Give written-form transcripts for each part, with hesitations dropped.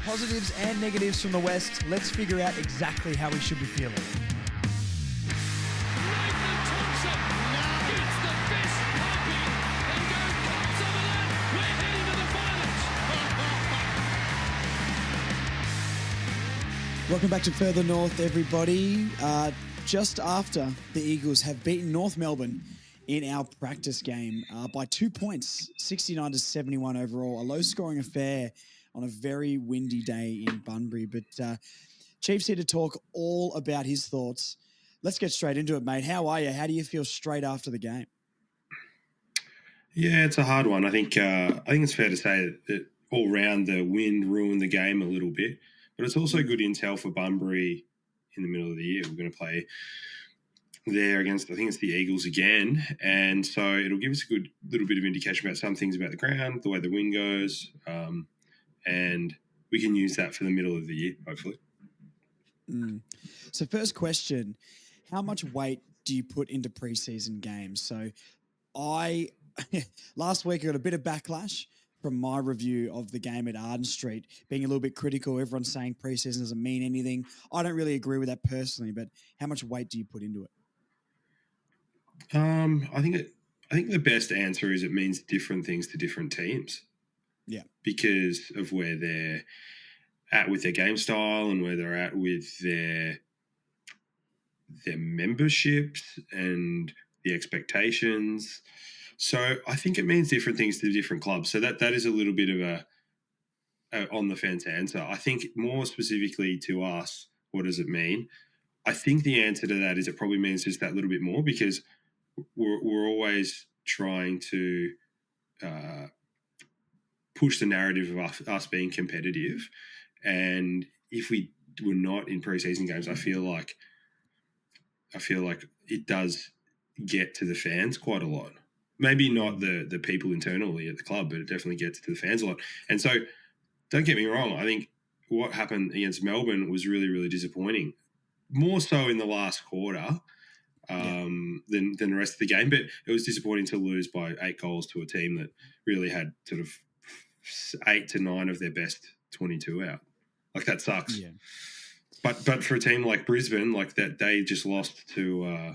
positives and negatives from the West. Let's figure out exactly how we should be feeling. Welcome back to Further North, everybody. Just after the Eagles have beaten North Melbourne in our practice game by 2 points, 69-71 overall. A low-scoring affair on a very windy day in Bunbury. But Chief's here to talk all about his thoughts. Let's get straight into it, mate. How are you? How do you feel straight after the game? Yeah, it's a hard one. I think it's fair to say that all round the wind ruined the game a little bit. But it's also good intel for Bunbury in the middle of the year. We're going to play there against, I think it's the Eagles again. And so it'll give us a good little bit of indication about some things about the ground, the way the wind goes. And we can use that for the middle of the year, hopefully. So first question, how much weight do you put into preseason games? So last week I got a bit of backlash from my review of the game at Arden Street, being a little bit critical. Everyone's saying preseason doesn't mean anything. I don't really agree with that personally, but how much weight do you put into it? I think the best answer is it means different things to different teams. Yeah. Because of where they're at with their game style and where they're at with their memberships and the expectations. So I think it means different things to different clubs. So that is a little bit of a on the fence answer. I think more specifically to us, what does it mean? I think the answer to that is it probably means just that little bit more because we're always trying to push the narrative of us being competitive. And if we were not in preseason games, I feel like it does get to the fans quite a lot. Maybe not the people internally at the club, but it definitely gets to the fans a lot. And so don't get me wrong. I think what happened against Melbourne was really, really disappointing. More so in the last quarter than the rest of the game. But it was disappointing to lose by 8 goals to a team that really had sort of 8 to 9 of their best 22 out. Like, that sucks. Yeah. But for a team like Brisbane, like that, they just lost to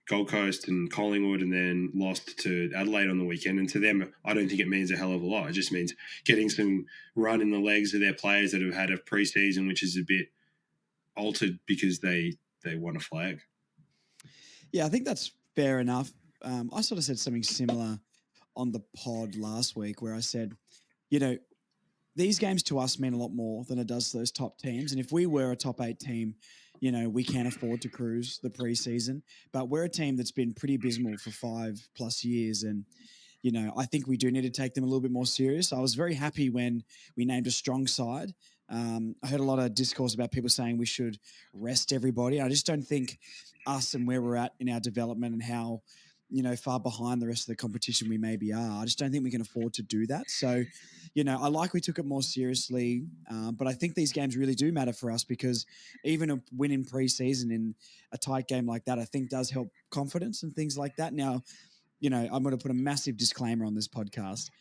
Gold Coast and Collingwood, and then lost to Adelaide on the weekend. And to them, I don't think it means a hell of a lot. It just means getting some run in the legs of their players that have had a preseason, which is a bit altered because they won a flag. Yeah, I think that's fair enough. I sort of said something similar on the pod last week where I said, these games to us mean a lot more than it does to those top teams. And if we were a top 8 team, we can't afford to cruise the preseason. But we're a team that's been pretty abysmal for 5+ years. And, I think we do need to take them a little bit more serious. I was very happy when we named a strong side. I heard a lot of discourse about people saying we should rest everybody. I just don't think us and where we're at in our development and how, far behind the rest of the competition we maybe are. I just don't think we can afford to do that. So, I like we took it more seriously, but I think these games really do matter for us because even a win in preseason in a tight game like that, I think does help confidence and things like that. Now, I'm going to put a massive disclaimer on this podcast.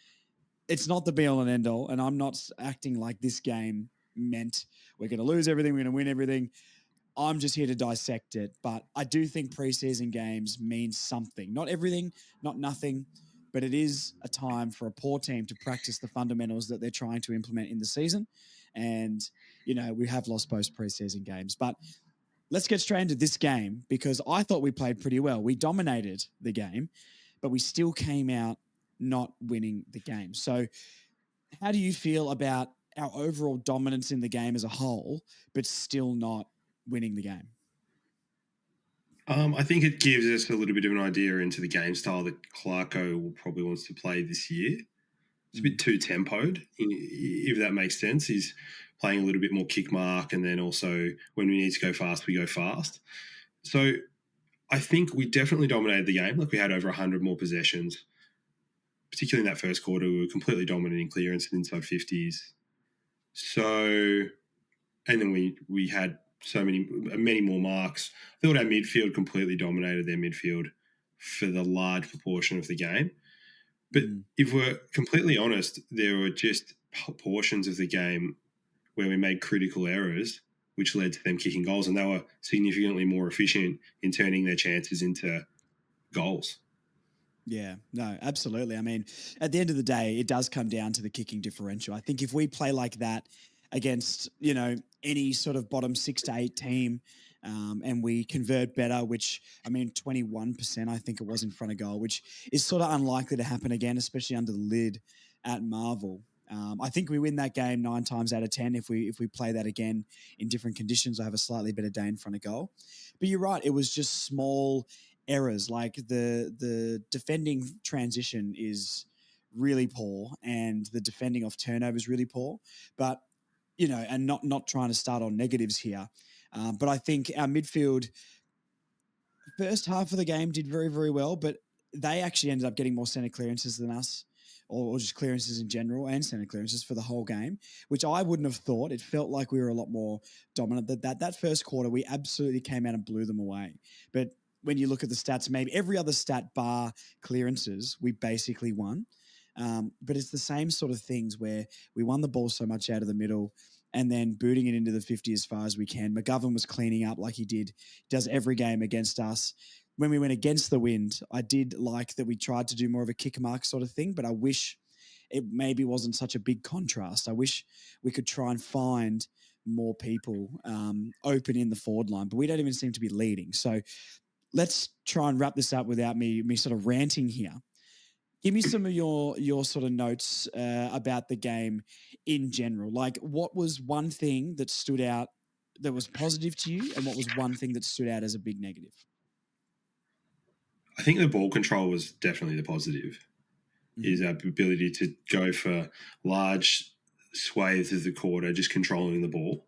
It's not the be-all and end-all, and I'm not acting like this game meant we're going to lose everything, we're going to win everything. I'm just here to dissect it, but I do think preseason games mean something. Not everything, not nothing, but it is a time for a poor team to practice the fundamentals that they're trying to implement in the season. And, we have lost both preseason games. But let's get straight into this game because I thought we played pretty well. We dominated the game, but we still came out not winning the game. So how do you feel about our overall dominance in the game as a whole, but still not winning the game? I think it gives us a little bit of an idea into the game style that Clarko will probably wants to play this year. It's a bit too tempoed, if that makes sense. He's playing a little bit more kick mark, and then also when we need to go fast, we go fast. So I think we definitely dominated the game. Like, we had over 100 more possessions, particularly in that first quarter. We were completely dominant in clearance and inside 50s. So, and then we had so many more marks. I thought our midfield completely dominated their midfield for the large proportion of the game. But if we're completely honest, there were just portions of the game where we made critical errors, which led to them kicking goals, and they were significantly more efficient in turning their chances into goals. Yeah, no, absolutely. I mean, at the end of the day, it does come down to the kicking differential. I think if we play like that against, any sort of bottom 6 to 8 team, and we convert better, which, I mean, 21%, I think it was in front of goal, which is sort of unlikely to happen again, especially under the lid at Marvel. I think we win that game 9 times out of 10 if we play that again in different conditions. I have a slightly better day in front of goal. But you're right, it was just small errors. Like the defending transition is really poor, and the defending off turnover is really poor. But and not trying to start on negatives here, but I think our midfield first half of the game did very, very well, but they actually ended up getting more center clearances than us, or just clearances in general and center clearances for the whole game, which I wouldn't have thought. It felt like we were a lot more dominant. That first quarter, we absolutely came out and blew them away. But when you look at the stats, maybe every other stat bar clearances, we basically won. But it's the same sort of things where we won the ball so much out of the middle and then booting it into the 50 as far as we can. McGovern was cleaning up like he does every game against us. When we went against the wind, I did like that we tried to do more of a kick mark sort of thing, but I wish it maybe wasn't such a big contrast. I wish we could try and find more people open in the forward line, but we don't even seem to be leading. So let's try and wrap this up without me sort of ranting here. Give me some of your sort of notes about the game in general. Like, what was one thing that stood out that was positive to you, and what was one thing that stood out as a big negative? I think the ball control was definitely the positive. Is our ability to go for large swathes of the quarter, just controlling the ball.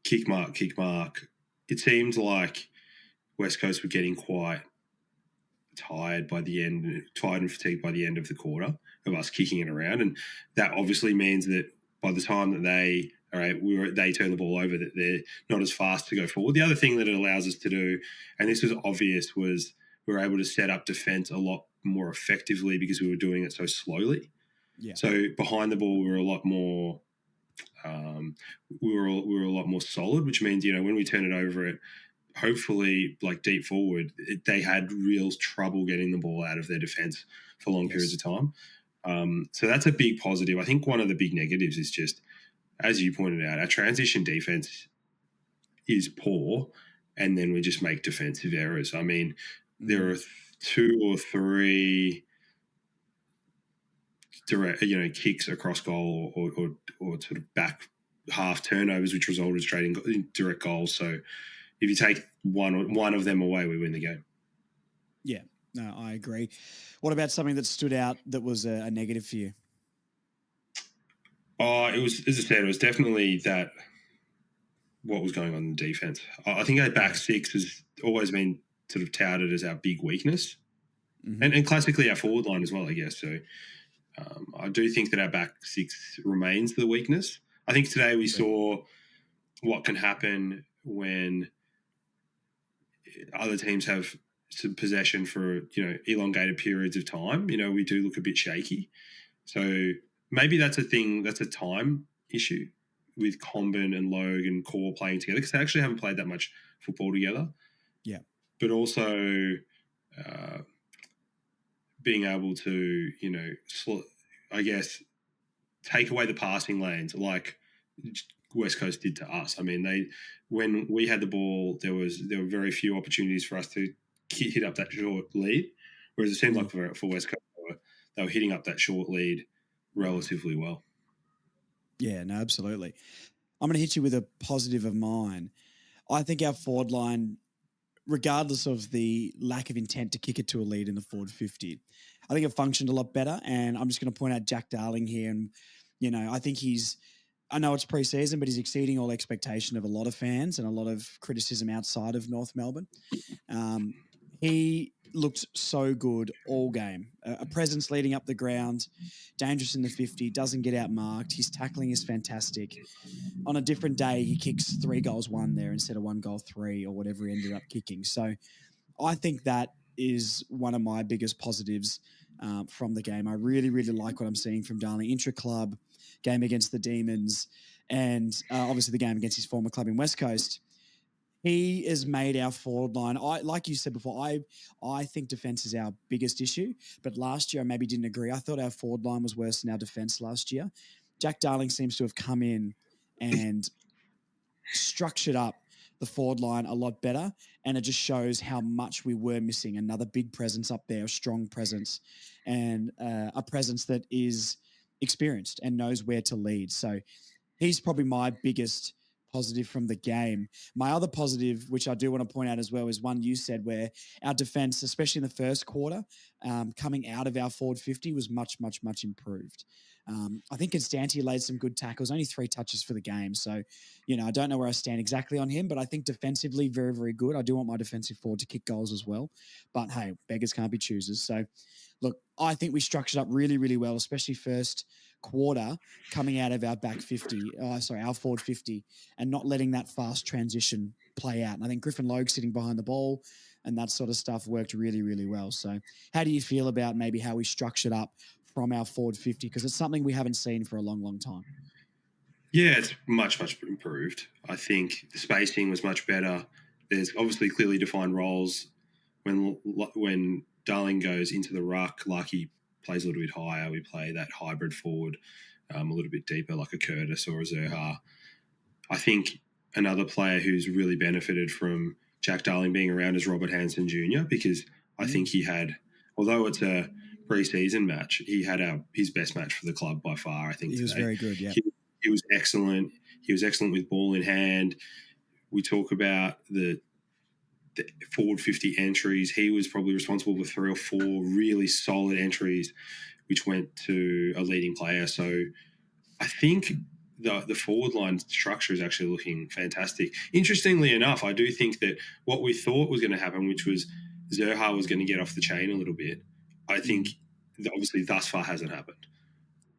Kick mark. It seemed like West Coast were getting quite tired and fatigued by the end of the quarter of us kicking it around, and that obviously means that by the time that they turn the ball over, that they're not as fast to go forward. The other thing that it allows us to do, and this was obvious, was we were able to set up defense a lot more effectively because we were doing it so slowly. Yeah. So behind the ball, we were a lot more. We were a lot more solid, which means when we turn it over, it hopefully like deep forward, they had real trouble getting the ball out of their defense for long periods of time. So that's a big positive. I think one of the big negatives is just, as you pointed out, our transition defense is poor, and then we just make defensive errors. I mean, there are 2 or 3 direct, kicks across goal or sort of back half turnovers, which resulted straight in direct goals. So if you take one of them away, we win the game. Yeah, no, I agree. What about something that stood out that was a negative for you? It was, as I said, it was definitely that what was going on in defense. I think our back six has always been sort of touted as our big weakness, and classically our forward line as well, I guess. So I do think that our back six remains the weakness. I think today we saw what can happen when other teams have some possession for elongated periods of time. We do look a bit shaky. So maybe that's a thing. That's a time issue with Comben and Logue and Core playing together, because they actually haven't played that much football together. Yeah, but also being able to I guess take away the passing lanes like West Coast did to us. I mean, when we had the ball, there were very few opportunities for us to hit up that short lead, whereas it seemed like for West Coast they were hitting up that short lead relatively well. Yeah, no, absolutely. I'm going to hit you with a positive of mine. I think our forward line, regardless of the lack of intent to kick it to a lead in the forward 50, I think it functioned a lot better. And I'm just going to point out Jack Darling here. And, I think I know it's pre-season, but he's exceeding all expectation of a lot of fans and a lot of criticism outside of North Melbourne. He looked so good all game. A presence leading up the ground, dangerous in the 50, doesn't get outmarked. His tackling is fantastic. On a different day, he kicks 3 goals 1 there instead of 1 goal 3 or whatever he ended up kicking. So I think that is one of my biggest positives. from the game. I really, really like what I'm seeing from Darling. Intra-club, game against the Demons, and obviously the game against his former club in West Coast. He has made our forward line. Like you said before, I think defense is our biggest issue. But last year I maybe didn't agree. I thought our forward line was worse than our defense last year. Jack Darling seems to have come in and structured up the forward line a lot better, and it just shows how much we were missing another big presence up there, a strong presence, and a presence that is experienced and knows where to lead. So he's probably my biggest positive from the game. My other positive, which I do want to point out as well, is one you said where our defense, especially in the first quarter, coming out of our forward 50 was much, much, much improved. I think Constanti laid some good tackles, only 3 touches for the game. So, I don't know where I stand exactly on him, but I think defensively, very, very good. I do want my defensive forward to kick goals as well. But hey, beggars can't be choosers. So, look, I think we structured up really, really well, especially first quarter coming out of our our forward 50, and not letting that fast transition play out. And I think Griffin Logue sitting behind the ball and that sort of stuff worked really, really well. So how do you feel about maybe how we structured up from our forward 50? Because it's something we haven't seen for a long, long time. Yeah, it's much, much improved. I think the spacing was much better. There's obviously clearly defined roles. When Darling goes into the ruck, like he plays a little bit higher, we play that hybrid forward a little bit deeper, like a Curtis or a Zerha. I think another player who's really benefited from Jack Darling being around is Robert Hansen Jr., because I think he had, although it's a pre-season match, he had his best match for the club by far, I think, He was today. very good, yeah. He was excellent. He was excellent with ball in hand. We talk about the forward 50 entries. He was probably responsible for 3 or 4 really solid entries, which went to a leading player. So I think the forward line structure is actually looking fantastic. Interestingly enough, I do think that what we thought was going to happen, which was Zerha was going to get off the chain a little bit, I think obviously thus far hasn't happened.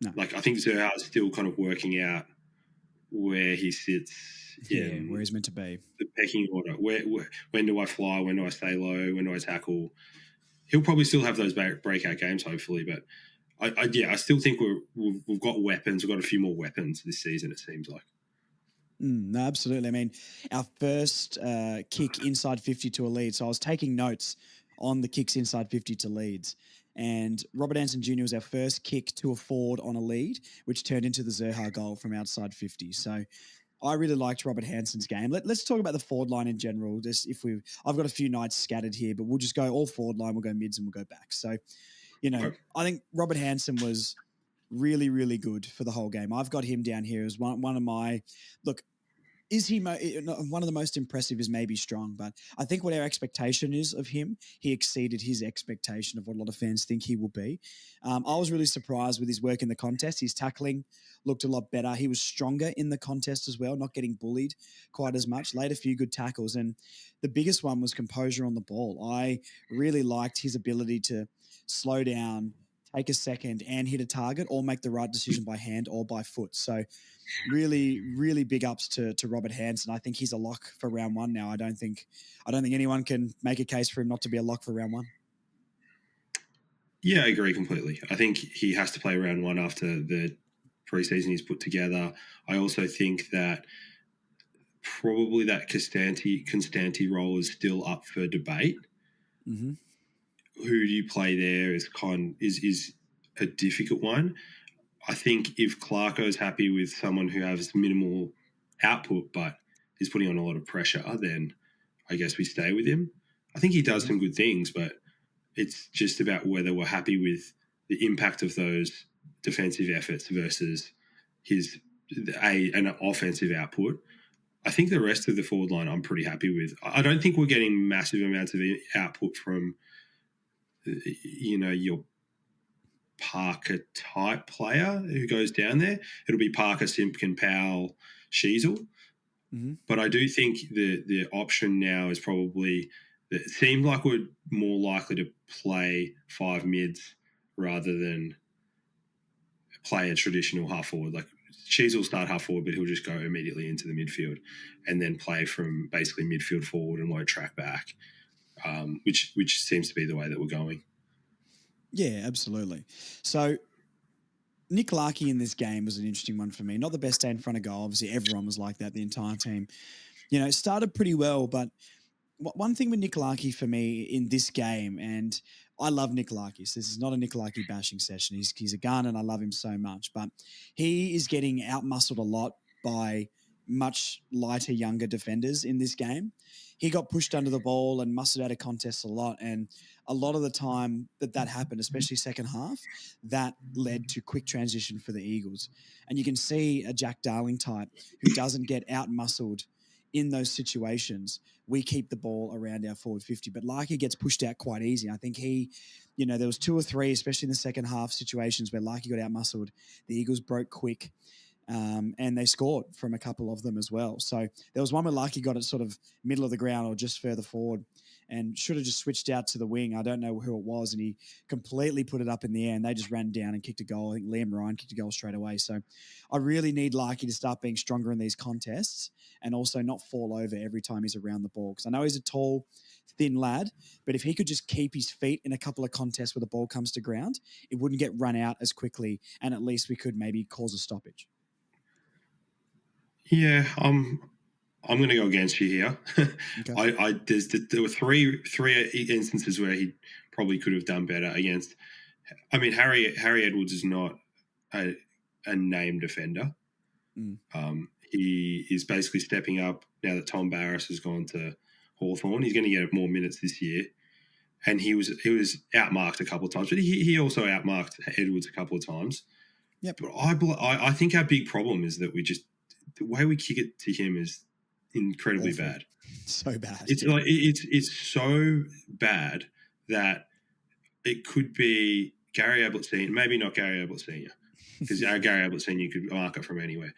No. Like, I think Zerha is still kind of working out where he sits in where he's meant to be. The pecking order. When do I fly? When do I stay low? When do I tackle? He'll probably still have those breakout games, hopefully, but I still think we've got weapons. We've got a few more weapons this season, it seems like. No, absolutely. I mean, our first kick inside 50 to a lead. So I was taking notes on the kicks inside 50 to leads. And Robert Hansen Jr. was our first kick to a forward on a lead, which turned into the Zerha goal from outside 50. So I really liked Robert Hansen's game. Let's talk about the forward line in general. I've got a few nights scattered here, but we'll just go all forward line. We'll go mids and we'll go back. So, I think Robert Hansen was really, really good for the whole game. I've got him down here as one of my look. Is he one of the most impressive? Is maybe strong, but I think what our expectation is of him, he exceeded his expectation of what a lot of fans think he will be. I was really surprised with his work in the contest. His tackling looked a lot better. He was stronger in the contest as well, not getting bullied quite as much. Laid a few good tackles, and the biggest one was composure on the ball. I really liked his ability to slow down, take a second, and hit a target, or make the right decision by hand or by foot. So really, really big ups to Robert Hansen. I think he's a lock for round 1 now. I don't think anyone can make a case for him not to be a lock for round 1. Yeah, I agree completely. I think he has to play round 1 after the preseason he's put together. I also think that probably that Constanti role is still up for debate. Mm-hmm. Who do you play there is a difficult one. I think if Clarko's happy with someone who has minimal output but is putting on a lot of pressure, then I guess we stay with him. I think he does some good things, but it's just about whether we're happy with the impact of those defensive efforts versus an offensive output. I think the rest of the forward line I'm pretty happy with. I don't think we're getting massive amounts of output from, your Parker type player who goes down there. It'll be Parker, Simpkin, Powell, Sheasel. Mm-hmm. But I do think the option now is probably it seemed like we're more likely to play 5 mids rather than play a traditional half forward. Like Sheasel will start half forward, but he'll just go immediately into the midfield and then play from basically midfield forward and won't track back, which seems to be the way that we're going. Yeah, absolutely. So Nick Larkey in this game was an interesting one for me. Not the best day in front of goal. Obviously, everyone was like that, the entire team. It started pretty well, but one thing with Nick Larkey for me in this game, and I love Nick Larkey, so this is not a Nick Larkey bashing session. He's a gun, and I love him so much. But he is getting out muscled a lot by much lighter, younger defenders in this game. He got pushed under the ball and muscled out of contests a lot, and a lot of the time that happened, especially second half, that led to quick transition for the Eagles. And you can see a Jack Darling type who doesn't get out muscled in those situations. We keep the ball around our forward 50, but Larkey gets pushed out quite easy. I think there was two or three, especially in the second half situations where Larkey got out muscled. The Eagles broke quick. And they scored from a couple of them as well. So there was one where Larkey got it sort of middle of the ground or just further forward and should have just switched out to the wing. I don't know who it was, and he completely put it up in the air, and they just ran down and kicked a goal. I think Liam Ryan kicked a goal straight away. So I really need Larkey to start being stronger in these contests and also not fall over every time he's around the ball. Because I know he's a tall, thin lad, but if he could just keep his feet in a couple of contests where the ball comes to ground, it wouldn't get run out as quickly, and at least we could maybe cause a stoppage. Yeah, I'm going to go against you here. Okay. There were three instances where he probably could have done better against. I mean, Harry Edwards is not a named defender. Mm. He is basically stepping up now that Tom Barras has gone to Hawthorn. He's going to get more minutes this year, and he was outmarked a couple of times, but he also outmarked Edwards a couple of times. Yep. But I think our big problem is that the way we kick it to him is incredibly Awful. bad. So bad. It's like it's so bad that it could be Gary Ablett Senior, maybe not Gary Ablett Senior, because Gary Ablett Senior could mark it from anywhere.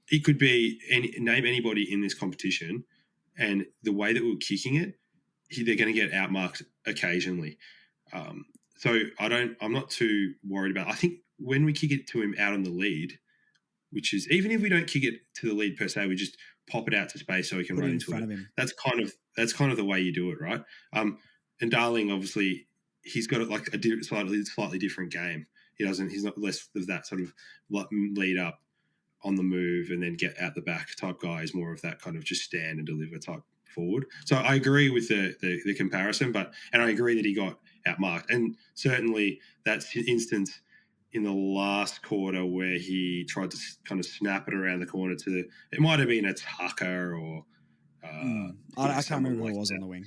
It could be name anybody in this competition, and the way that we're kicking it, they're going to get outmarked occasionally. So I'm not too worried about it. I think when we kick it to him out on the lead, which is even if we don't kick it to the lead per se, we just pop it out to space so he can Put run it in into front it. of him. That's kind of the way you do it, right? And Darling, obviously, he's got like a slightly different game. He's not less of that sort of lead up on the move and then get out the back type guy. Is more of that kind of just stand and deliver type forward. So I agree with the comparison, and I agree that he got outmarked, and certainly that's instance in the last quarter where he tried to kind of snap it around the corner it might have been a Tucker or I can't remember who like it was that. on the wing.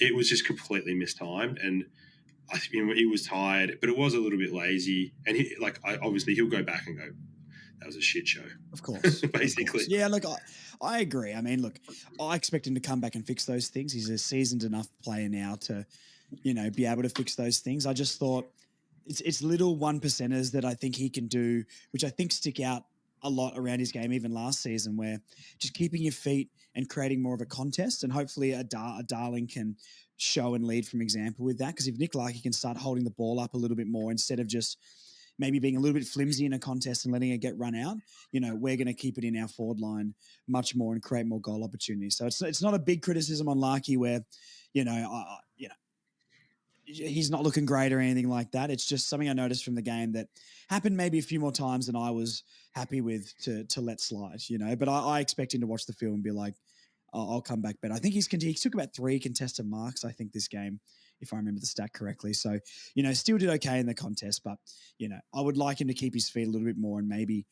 It was just completely mistimed, and I think he was tired, but it was a little bit lazy. And obviously he'll go back and go, that was a shit show. Of course. Basically. Of course. Yeah, look, I agree. I mean, look, I expect him to come back and fix those things. He's a seasoned enough player now to, be able to fix those things. I just thought it's little 1%ers that I think he can do, which I think stick out a lot around his game, even last season, where just keeping your feet and creating more of a contest, and hopefully a Darling can show and lead from example with that. Because if Nick Larkey can start holding the ball up a little bit more instead of just maybe being a little bit flimsy in a contest and letting it get run out, we're going to keep it in our forward line much more and create more goal opportunities. So it's not a big criticism on Larkey where, he's not looking great or anything like that. It's just something I noticed from the game that happened maybe a few more times than I was happy with to let slide, But I expect him to watch the film and be like, I'll come back better. I think he took about 3 contested marks, I think, this game, if I remember the stat correctly. So, still did okay in the contest, but, I would like him to keep his feet a little bit more and maybe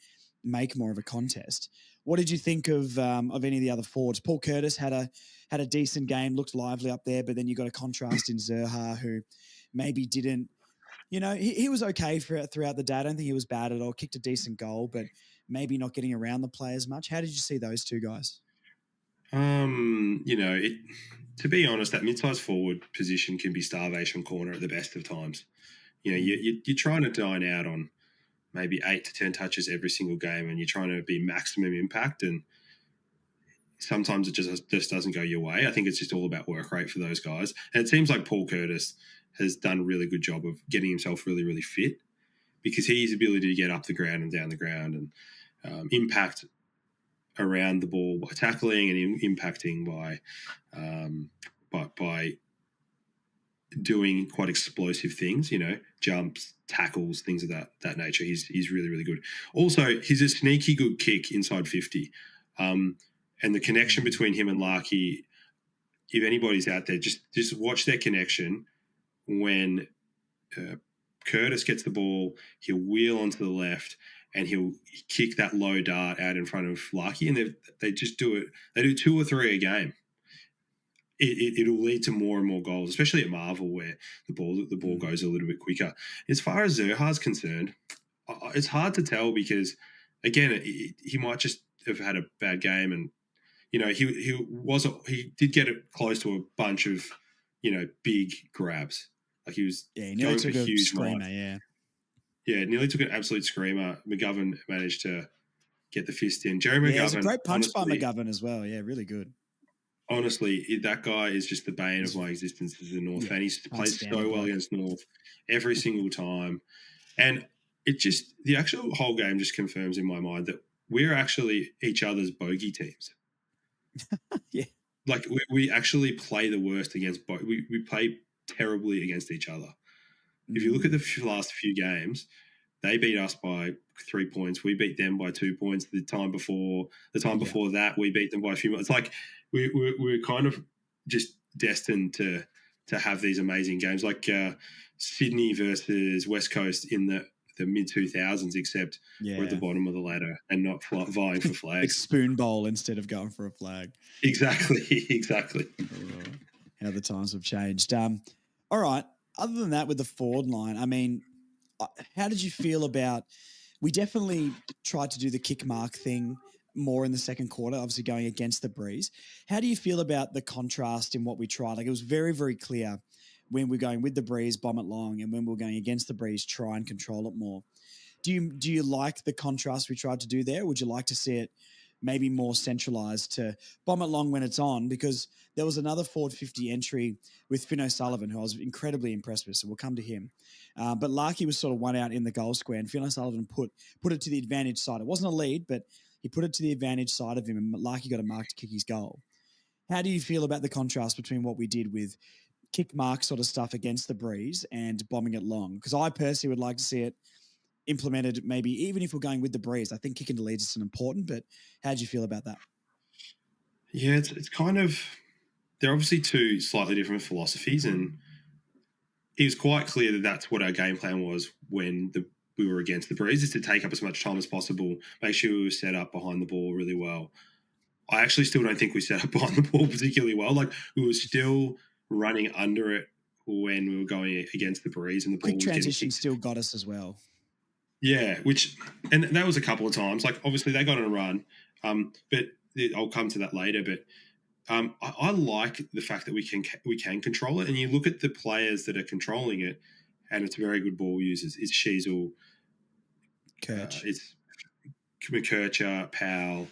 make more of a contest. What did you think of any of the other forwards? Paul Curtis had a decent game, looked lively up there, but then you got a contrast in Zerha, who maybe didn't, he was okay throughout the day. I don't think he was bad at all. Kicked a decent goal, but maybe not getting around the play as much. How did you see those two guys? To be honest, that mid-sized forward position can be starvation corner at the best of times. You're trying to dine out on maybe 8 to 10 touches every single game, and you're trying to be maximum impact, and sometimes it just doesn't go your way. I think it's just all about work rate for those guys. And it seems like Paul Curtis has done a really good job of getting himself really, really fit, because his ability to get up the ground and down the ground and impact around the ball by tackling and impacting by doing quite explosive things, jumps, tackles, things of that nature. He's really, really good. Also, he's a sneaky good kick inside 50. And the connection between him and Larky, if anybody's out there, just watch their connection when Curtis gets the ball, he'll wheel onto the left and he'll kick that low dart out in front of Larky, and they just do it. They do 2 or 3 a game. It'll lead to more and more goals, especially at Marvel where the ball goes a little bit quicker. As far as Zerha's concerned, it's hard to tell because, again, he might just have had a bad game, and he did get it close to a bunch of big grabs. Like he was he nearly took a huge screamer. Nearly took an absolute screamer. McGovern managed to get the fist in. Jerry McGovern, it was a great punch by McGovern as well. Yeah, really good. Honestly, that guy is just the bane of my existence as a North fan. He plays so well against North every single time. And the actual whole game just confirms in my mind that we're actually each other's bogey teams. Yeah. Like we actually play the worst against we play terribly against each other. If you look at the last few games, they beat us by 3 points. We beat them by 2 points. The time before that, we beat them by a few. It's like we're kind of just destined to have these amazing games, like Sydney versus West Coast in the mid 2000s, except we're at the bottom of the ladder and not vying for flags. It's spoon bowl instead of going for a flag. Exactly. How the times have changed. All right. Other than that, with the forward line, I mean, how did you feel about? We definitely tried to do the kick mark thing more in the second quarter, obviously going against the Breeze. How do you feel about the contrast in what we tried? Like, it was very, very clear when we're going with the Breeze, bomb it long, and when we're going against the Breeze, try and control it more. Do you like the contrast we tried to do there? Would you like to see it maybe more centralized to bomb it long when it's on? Because there was another forward 50 entry with Finn O'Sullivan, who I was incredibly impressed with, so we'll come to him. But Larky was sort of one out in the goal square, and Finn O'Sullivan put it to the advantage side. It wasn't a lead, but he put it to the advantage side of him, and Larky got a mark to kick his goal. How do you feel about the contrast between what we did with kick mark sort of stuff against the Breeze and bombing it long? Because I personally would like to see it implemented, maybe even if we're going with the Breeze. I think kicking to leads is important, but how do you feel about that? Yeah, it's kind of, they're obviously 2 slightly different philosophies, and it was quite clear that that's what our game plan was when we were against the Breeze, is to take up as much time as possible, make sure we were set up behind the ball really well. I actually still don't think we set up behind the ball particularly well. Like, we were still running under it when we were going against the Breeze, and the ball quick was transition still got us as well. Yeah, and that was a couple of times. Like, obviously they got on a run, but I'll come to that later. But I like the fact that we can control it. And you look at the players that are controlling it, and it's very good ball users. It's Sheasel, it's McKercher, Powell,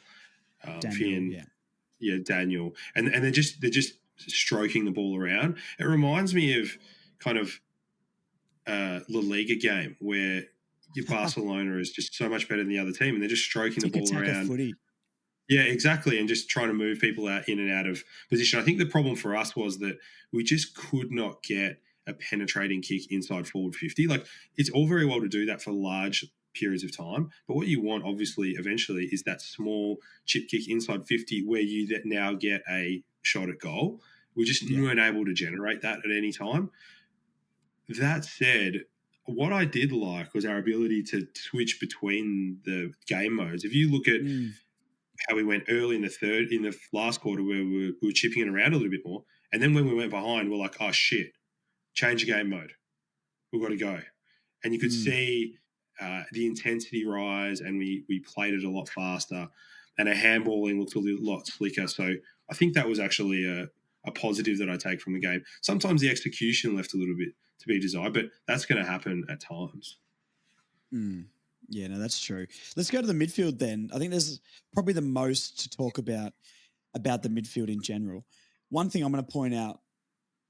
Daniel, Finn, Daniel, and they're just stroking the ball around. It reminds me of kind of La Liga game where your Barcelona is just so much better than the other team, and they're just stroking the ball around. Footy. Yeah, exactly, and just trying to move people in and out of position. I think the problem for us was that we just could not get a penetrating kick inside forward 50. Like, it's all very well to do that for large periods of time, but what you want, obviously, eventually, is that small chip kick inside 50 where you now get a shot at goal. We just weren't able to generate that at any time. That said, what I did like was our ability to switch between the game modes. If you look at how we went early in the last quarter, where we were chipping it around a little bit more, and then when we went behind, we're like, oh shit, change the game mode. We've got to go. And you could see the intensity rise, and we played it a lot faster, and our handballing looked a lot slicker. So I think that was actually a positive that I take from the game. Sometimes the execution left a little bit to be desired, but that's going to happen at times. Yeah, no, that's true. Let's go to the midfield then. I think there's probably the most to talk about the midfield in general. One thing I'm going to point out,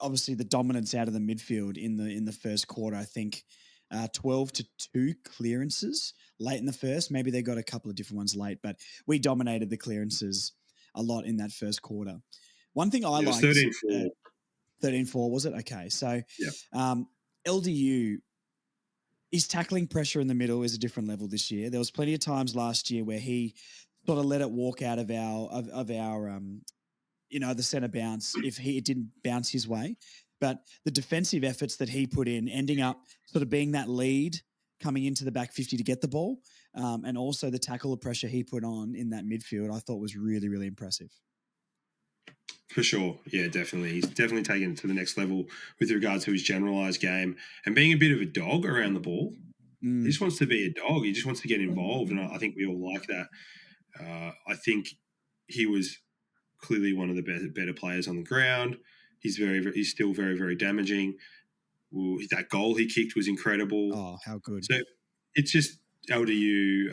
obviously, the dominance out of the midfield in the first quarter. I think 12-2 clearances late in the first. Maybe they got a couple of different ones late, but we dominated the clearances a lot in that first quarter. One thing I liked, 13-4. 13-4, was it? Okay. So Yeah. LDU, his tackling pressure in the middle is a different level this year. There was plenty of times last year where he sort of let it walk out of our the centre bounce if it didn't bounce his way. But the defensive efforts that he put in, ending up sort of being that lead coming into the back 50 to get the ball, and also the tackle of pressure he put on in that midfield, I thought was really, really impressive. For sure. Yeah, definitely. He's definitely taken it to the next level with regards to his generalised game and being a bit of a dog around the ball. He just wants to be a dog. He just wants to get involved. And I think we all like that. I think he was clearly one of the better players on the ground. He's still very, very damaging. That goal he kicked was incredible. Oh, how good. So it's just LDU,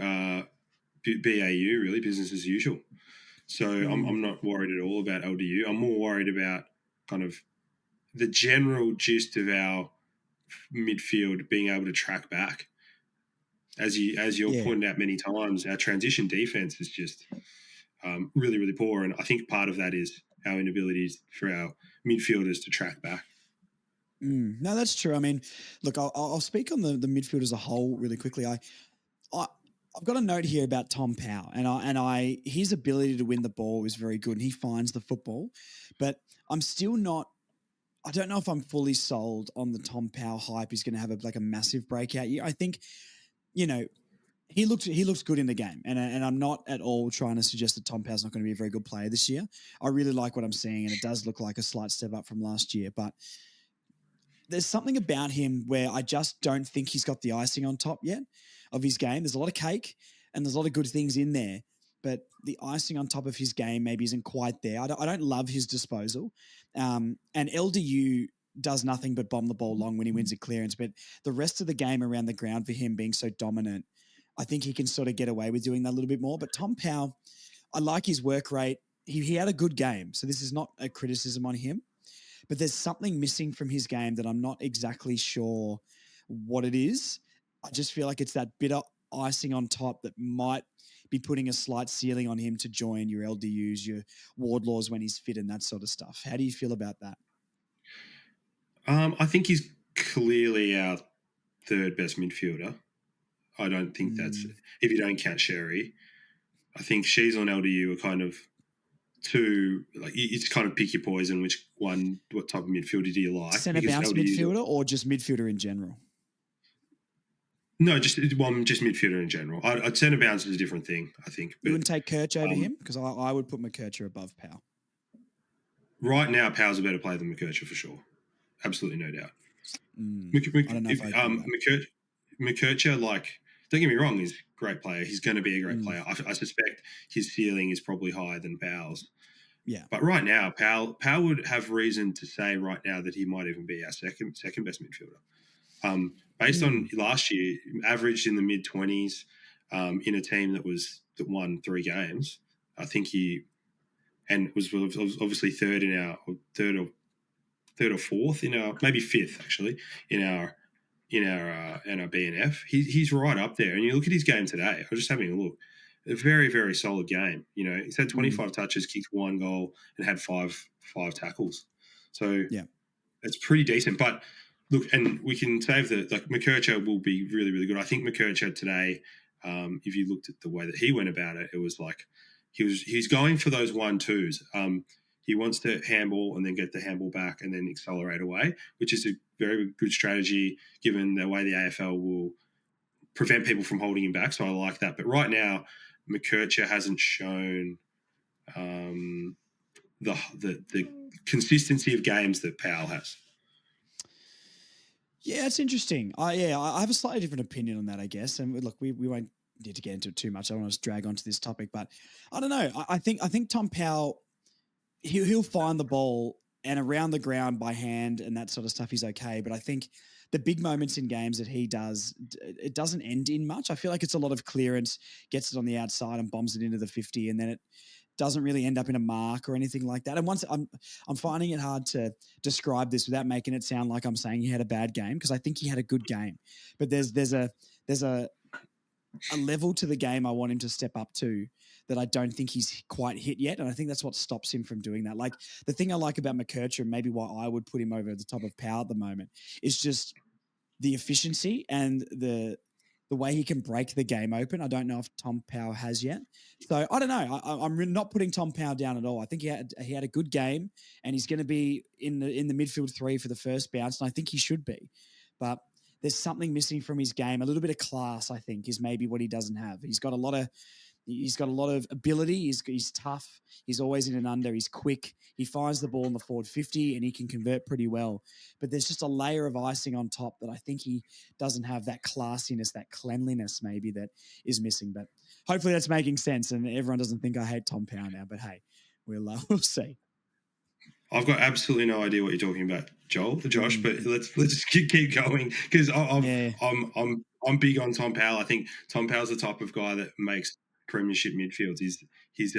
BAU, really, business as usual. So I'm not worried at all about LDU. I'm more worried about kind of the general gist of our midfield being able to track back. As you're pointed out many times, our transition defense is just really, really poor. And I think part of that is our inabilities for our midfielders to track back. No, that's true. I mean, look, I'll speak on the midfield as a whole really quickly. I've got a note here about Tom Powell, and his ability to win the ball is very good, and he finds the football. But I'm still not. I don't know if I'm fully sold on the Tom Powell hype. He's going to have a massive breakout year. I think, he looks good in the game, and I'm not at all trying to suggest that Tom Powell's not going to be a very good player this year. I really like what I'm seeing, and it does look like a slight step up from last year, but there's something about him where I just don't think he's got the icing on top yet of his game. There's a lot of cake and there's a lot of good things in there, but the icing on top of his game maybe isn't quite there. I don't love his disposal. And LDU does nothing but bomb the ball long when he wins a clearance, but the rest of the game around the ground for him being so dominant, I think he can sort of get away with doing that a little bit more. But Tom Powell, I like his work rate. He had a good game, so this is not a criticism on him. But there's something missing from his game that I'm not exactly sure what it is. I just feel like it's that bit of icing on top that might be putting a slight ceiling on him to join your LDUs, your Wardlaws when he's fit and that sort of stuff. How do you feel about that? I think he's clearly our third best midfielder. I don't think that's, if you don't count Sherry, I think she's on LDU are kind of two, like it's kind of pick your poison, what type of midfielder do you like? Centre bounce midfielder or just midfielder in general? No, just midfielder in general. I'd centre bounce is a different thing, I think. But, you wouldn't take Kirch over him? Because I would put McKercher above Powell. Right now, Powell's a better player than McKercher for sure. Absolutely, no doubt. I don't know if McKercher, like, don't get me wrong, he's a great player. He's going to be a great player. I suspect his ceiling is probably higher than Powell's. Yeah. But right now, Powell would have reason to say right now that he might even be our second best midfielder. Based on last year, averaged in the mid-20s in a team that won 3 games. I think he was obviously third or fourth in our, maybe fifth actually in our BNF. He's right up there. And you look at his game today. I was just having a look. A very, very solid game. He's had 25 touches, kicked 1 goal, and had five tackles. So it's pretty decent. But look, and we can save McKercher will be really, really good. I think McKercher today, if you looked at the way that he went about it, it was like he's going for those 1-2s. He wants to handball and then get the handball back and then accelerate away, which is a very good strategy given the way the AFL will prevent people from holding him back. So I like that. But right now, McKercher hasn't shown the consistency of games that Powell has. Yeah, it's interesting. I have a slightly different opinion on that, I guess. And look, we won't need to get into it too much. I don't want to drag onto this topic, but I don't know. I think Tom Powell, he'll find the ball and around the ground by hand and that sort of stuff, he's okay. But I think the big moments in games that he does, it doesn't end in much. I feel like it's a lot of clearance, gets it on the outside and bombs it into the 50, and then it doesn't really end up in a mark or anything like that. And once I'm finding it hard to describe this without making it sound like I'm saying he had a bad game, because I think he had a good game. But there's a a level to the game I want him to step up to that I don't think he's quite hit yet. And I think that's what stops him from doing that. Like the thing I like about McKercher, and maybe why I would put him over the top of Powell at the moment, is just the efficiency and the way he can break the game open. I don't know if Tom Powell has yet. So I don't know. I'm not putting Tom Powell down at all. I think he had a good game, and he's going to be in the midfield three for the first bounce, and I think he should be. But there's something missing from his game. A little bit of class, I think, is maybe what he doesn't have. He's got a lot of ability. He's tough. He's always in and under. He's quick. He finds the ball in the forward 50 and he can convert pretty well. But there's just a layer of icing on top that I think he doesn't have, that classiness, that cleanliness maybe that is missing. But hopefully that's making sense and everyone doesn't think I hate Tom Powell now. But hey, we'll see. I've got absolutely no idea what you're talking about, Josh. But let's just keep going because I'm big on Tom Powell. I think Tom Powell's the type of guy that makes premiership midfields. He's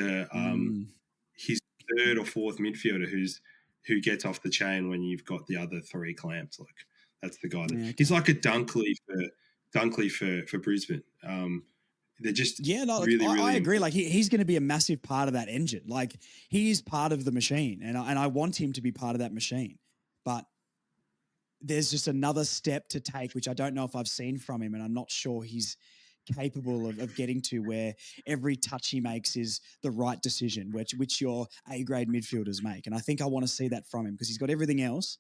third or fourth midfielder who gets off the chain when you've got the other three clamped. Like that's the guy that he's like a Dunkley for Brisbane. They're just really. I agree. Like he's going to be a massive part of that engine. Like he is part of the machine, and I want him to be part of that machine. But there's just another step to take, which I don't know if I've seen from him, and I'm not sure he's capable of getting to, where every touch he makes is the right decision, which your A-grade midfielders make. And I think I want to see that from him because he's got everything else.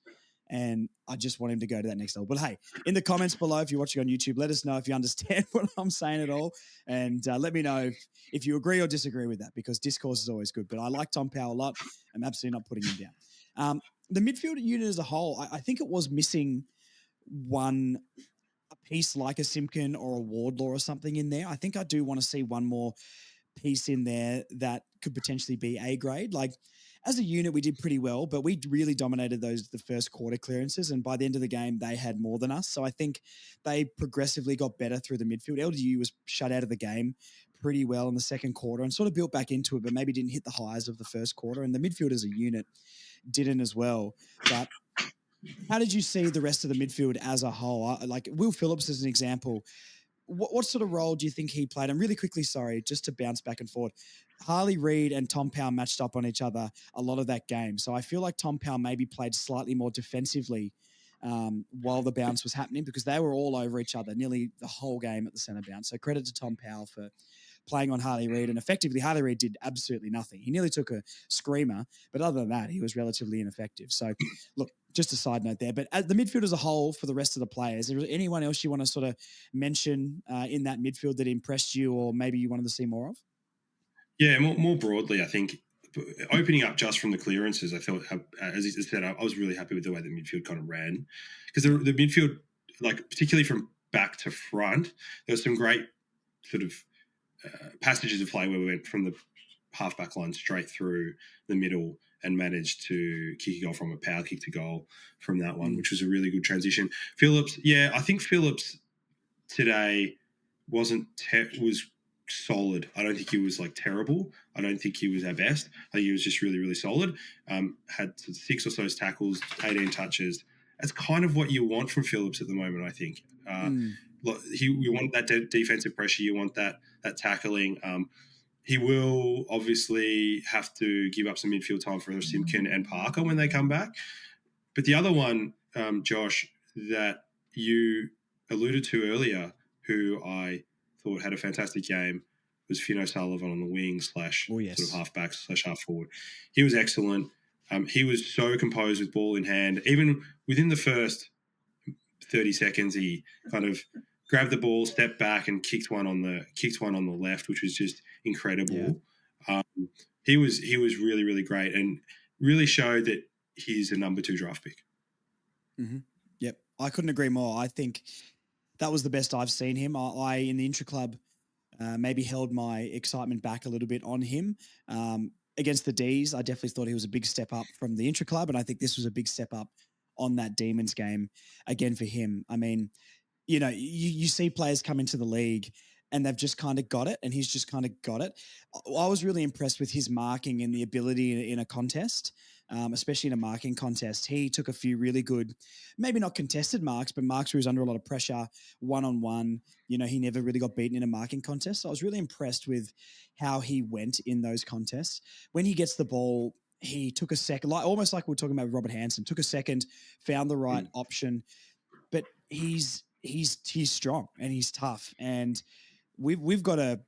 And I just want him to go to that next level. But hey, in the comments below, if you're watching on YouTube, let us know if you understand what I'm saying at all. And let me know if you agree or disagree with that, because discourse is always good. But I like Tom Powell a lot. I'm absolutely not putting him down. The midfield unit as a whole, I think it was missing a piece like a Simpkin or a Wardlaw or something in there. I think I do want to see one more piece in there that could potentially be A grade. Like, as a unit, we did pretty well, but we really dominated the first quarter clearances. And by the end of the game, they had more than us. So I think they progressively got better through the midfield. LDU was shut out of the game pretty well in the second quarter and sort of built back into it, but maybe didn't hit the highs of the first quarter. And the midfield as a unit didn't as well. But how did you see the rest of the midfield as a whole? Like Will Phillips as an example, what sort of role do you think he played? And really quickly, sorry, just to bounce back and forth, Harley Reid and Tom Powell matched up on each other a lot of that game. So I feel like Tom Powell maybe played slightly more defensively while the bounce was happening, because they were all over each other nearly the whole game at the centre bounce. So credit to Tom Powell for playing on Harley Reid. And effectively, Harley Reid did absolutely nothing. He nearly took a screamer, but other than that, he was relatively ineffective. So look, just a side note there. But as the midfield as a whole, for the rest of the players, is there anyone else you want to sort of mention in that midfield that impressed you, or maybe you wanted to see more of? Yeah, more broadly, I think opening up just from the clearances, I felt, as you said, I was really happy with the way the midfield kind of ran, because the midfield, like particularly from back to front, there was some great sort of passages of play where we went from the half-back line straight through the middle and managed to kick a goal from a power kick to goal from that one, which was a really good transition. Phillips, I think Phillips today was solid. I don't think he was like terrible. I don't think he was our best. I think he was just really, really solid. Had 6 or so tackles, 18 touches. That's kind of what you want from Phillips at the moment, I think. You want that defensive pressure. You want that tackling. He will obviously have to give up some midfield time for Simpkin and Parker when they come back. But the other one, Josh, that you alluded to earlier, who I thought had a fantastic game, was Finn O'Sullivan on the wing / sort of half-back / half-forward. He was excellent. He was so composed with ball in hand. Even within the first 30 seconds, he kind of grabbed the ball, stepped back, and kicked one on the left, which was just incredible. Yeah. He was really, really great and really showed that he's a number 2 draft pick. Mm-hmm. Yep, I couldn't agree more. I think that was the best I've seen him. I in the intra-club, maybe held my excitement back a little bit on him. Against the Ds, I definitely thought he was a big step up from the intra-club, and I think this was a big step up on that Demons game again for him. I mean, you see players come into the league and they've just kind of got it, and he's just kind of got it. I was really impressed with his marking and the ability in a contest. especially in a marking contest. He took a few really good, maybe not contested marks, but marks where he was under a lot of pressure, one-on-one. He never really got beaten in a marking contest. So I was really impressed with how he went in those contests. When he gets the ball, he took a second, almost like we were talking about Robert Hansen, took a second, found the right option, but he's strong and he's tough, and we've got a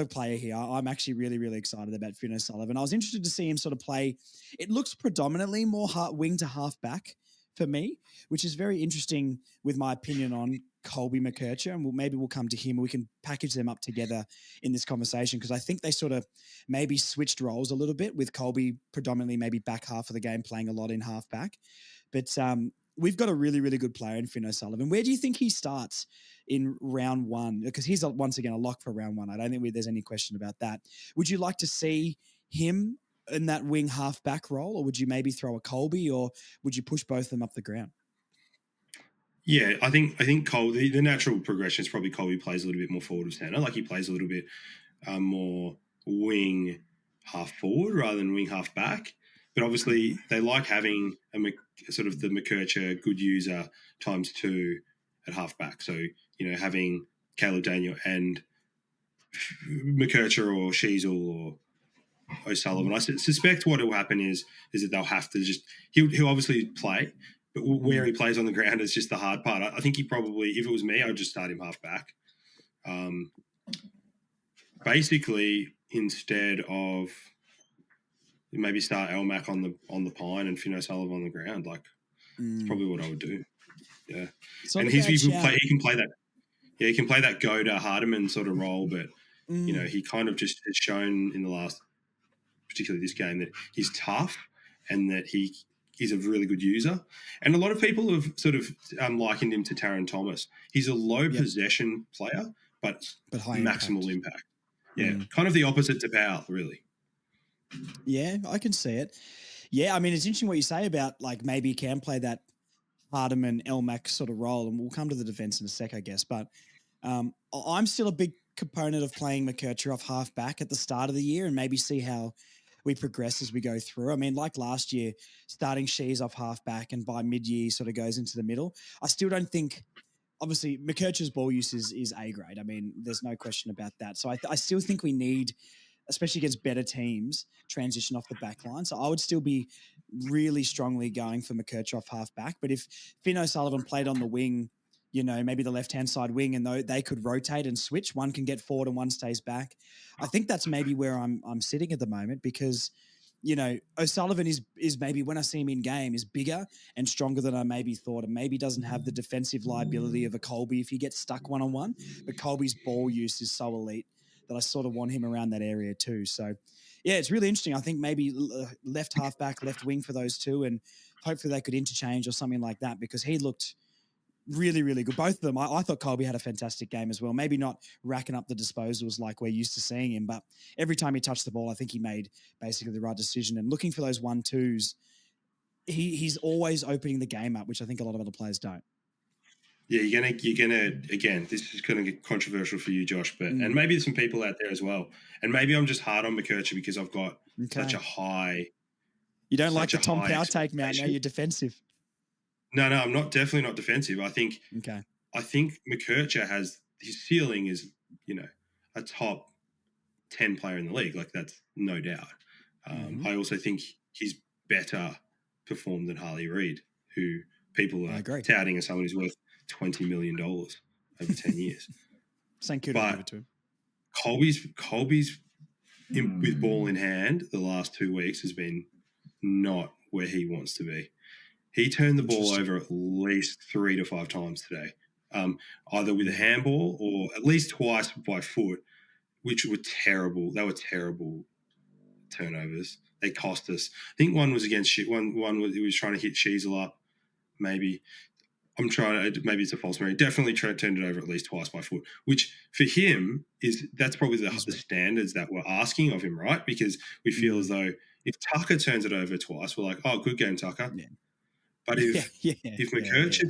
player here. I'm actually really, really excited about Finn O'Sullivan. I was interested to see him sort of play. It looks predominantly more wing to half back for me, which is very interesting with my opinion on Colby McKercher, and maybe we'll come to him and we can package them up together in this conversation, because I think they sort of maybe switched roles a little bit, with Colby predominantly maybe back half of the game playing a lot in half back. But we've got a really, really good player in Finn O'Sullivan. Where do you think he starts in round one? Because he's once again a lock for round one. I don't think there's any question about that. Would you like to see him in that wing half back role, or would you maybe throw a Colby, or would you push both of them up the ground? Yeah, I think Colby, the natural progression is probably Colby plays a little bit more forward of centre. Like he plays a little bit more wing half forward rather than wing half back. But obviously they like having sort of the McKercher good user times 2 at half back. So, having Caleb Daniel and McKercher or Sheasel or O'Sullivan. I suspect what will happen is that they'll have to he'll obviously play, but where he plays on the ground is just the hard part. I think he probably, if it was me, I'd just start him half back. Basically, instead of maybe start Elmac on the pine and Finn O'Sullivan on the ground, that's probably what I would do. Yeah, and he can play that. Yeah, he can play that go to Hardiman sort of role, but he kind of just has shown in the last, particularly this game, that he's tough and that he's a really good user. And a lot of people have sort of likened him to Taron Thomas. He's a low possession player, but high maximal impact. Yeah, kind of the opposite to Powell, really. Yeah, I can see it. Yeah, I mean, it's interesting what you say about maybe he can play that Hardiman, Elmac sort of role, and we'll come to the defense in a sec, I guess. But I'm still a big component of playing McKercher off half back at the start of the year and maybe see how we progress as we go through. I mean, like last year, starting Shees off half back and by mid-year sort of goes into the middle. I still don't think, obviously, McKercher's ball use is A grade. I mean, there's no question about that. So I still think we need, especially against better teams, transition off the back line. So I would still be really strongly going for McKercher off half back. But if Finn O'Sullivan played on the wing, maybe the left-hand side wing, and they could rotate and switch, one can get forward and one stays back. I think that's maybe where I'm sitting at the moment, because, O'Sullivan is maybe, when I see him in game, is bigger and stronger than I maybe thought, and maybe doesn't have the defensive liability of a Colby if he gets stuck one-on-one. But Colby's ball use is so elite that I sort of want him around that area too. So, yeah, it's really interesting. I think maybe left half back, left wing for those two, and hopefully they could interchange or something like that, because he looked really, really good. Both of them. I thought Colby had a fantastic game as well. Maybe not racking up the disposals like we're used to seeing him, but every time he touched the ball, I think he made basically the right decision. And looking for those 1-2s, he's always opening the game up, which I think a lot of other players don't. Yeah, you're gonna again. This is gonna get controversial for you, Josh, but and maybe there's some people out there as well. And maybe I'm just hard on McKercher because I've got such a high. You don't like the Tom Powell take, man. Now you're defensive. No, I'm not. Definitely not defensive. I think McKercher has, his ceiling is a top 10 player in the league. That's no doubt. I also think he's better performed than Harley Reid, who people are touting as someone who's worth $20 million over 10 years. Thank you. But to him. Colby's with ball in hand the last 2 weeks has been not where he wants to be. He turned the ball over at least 3 to 5 times today, either with a handball or at least twice by foot, which were terrible. They were terrible turnovers. They cost us. I think one was against one was he was trying to hit Sheasel up. Maybe maybe it's a false memory. Definitely turned it over at least twice by foot, which for him that's probably the standards that we're asking of him, right? Because we feel as though if Tucker turns it over twice, we're like, oh, good game, Tucker. Yeah. But if McKercher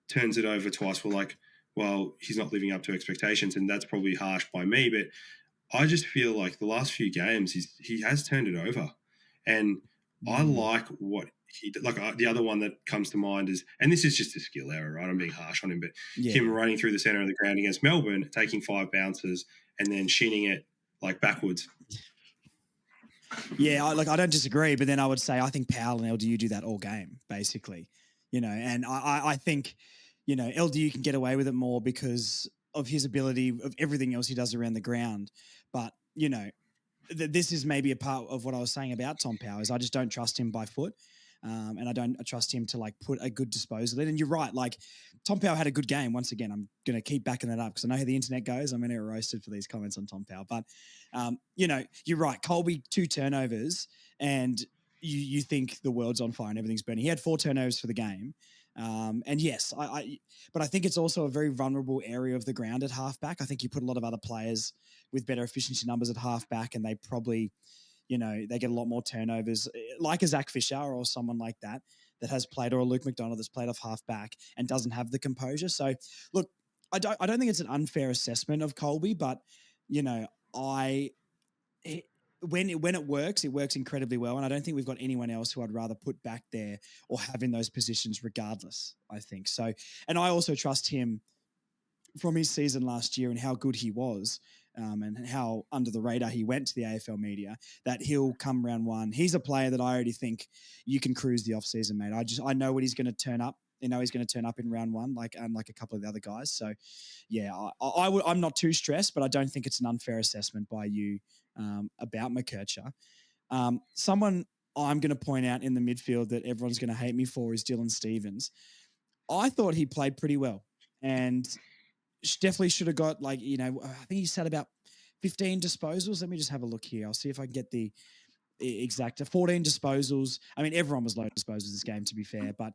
turns it over twice, we're like, well, he's not living up to expectations, and that's probably harsh by me. But I just feel like the last few games he has turned it over, and I Mm, like what he did. Like the other one that comes to mind is, and this is just a skill error, right? I'm being harsh on him, but yeah, him yeah. running through the center of the ground against Melbourne, taking 5 bounces and then shinning it like backwards. Yeah, I don't disagree, but then I would say I think Powell and LDU do that all game, basically. And I think, LDU can get away with it more because of his ability of everything else he does around the ground. But, this is maybe a part of what I was saying about Tom Powell is I just don't trust him by foot. And I don't trust him to like put a good disposal in. And you're right, like Tom Powell had a good game. Once again, I'm going to keep backing that up because I know how the internet goes. I'm going to get roasted for these comments on Tom Powell. But, you're right. Colby, 2 turnovers, and you think the world's on fire and everything's burning. He had 4 turnovers for the game. And yes, but I think it's also a very vulnerable area of the ground at halfback. I think you put a lot of other players with better efficiency numbers at halfback, and they probably, they get a lot more turnovers, like a Zach Fisher or someone like that that has played, or a Luke McDonald that's played off halfback and doesn't have the composure. So, look, I don't think it's an unfair assessment of Colby, but you know, I it, when it works incredibly well, and I don't think we've got anyone else who I'd rather put back there or have in those positions, regardless. I think so, and I also trust him from his season last year and how good he was, and how under the radar he went to the AFL media, that he'll come round one. He's a player that I already think you can cruise the offseason, mate. I know what he's going to turn up. He's going to turn up in round one, like a couple of the other guys. So, yeah, I'm not too stressed, but I don't think it's an unfair assessment by you about McKercher. Someone I'm going to point out in the midfield that everyone's going to hate me for is Dylan Stevens. I thought he played pretty well, and definitely should have got, like, I think he said about 15 disposals. Let me just have a look here. I'll see if I can get the exact 14 disposals. I mean, everyone was low disposals this game, to be fair, but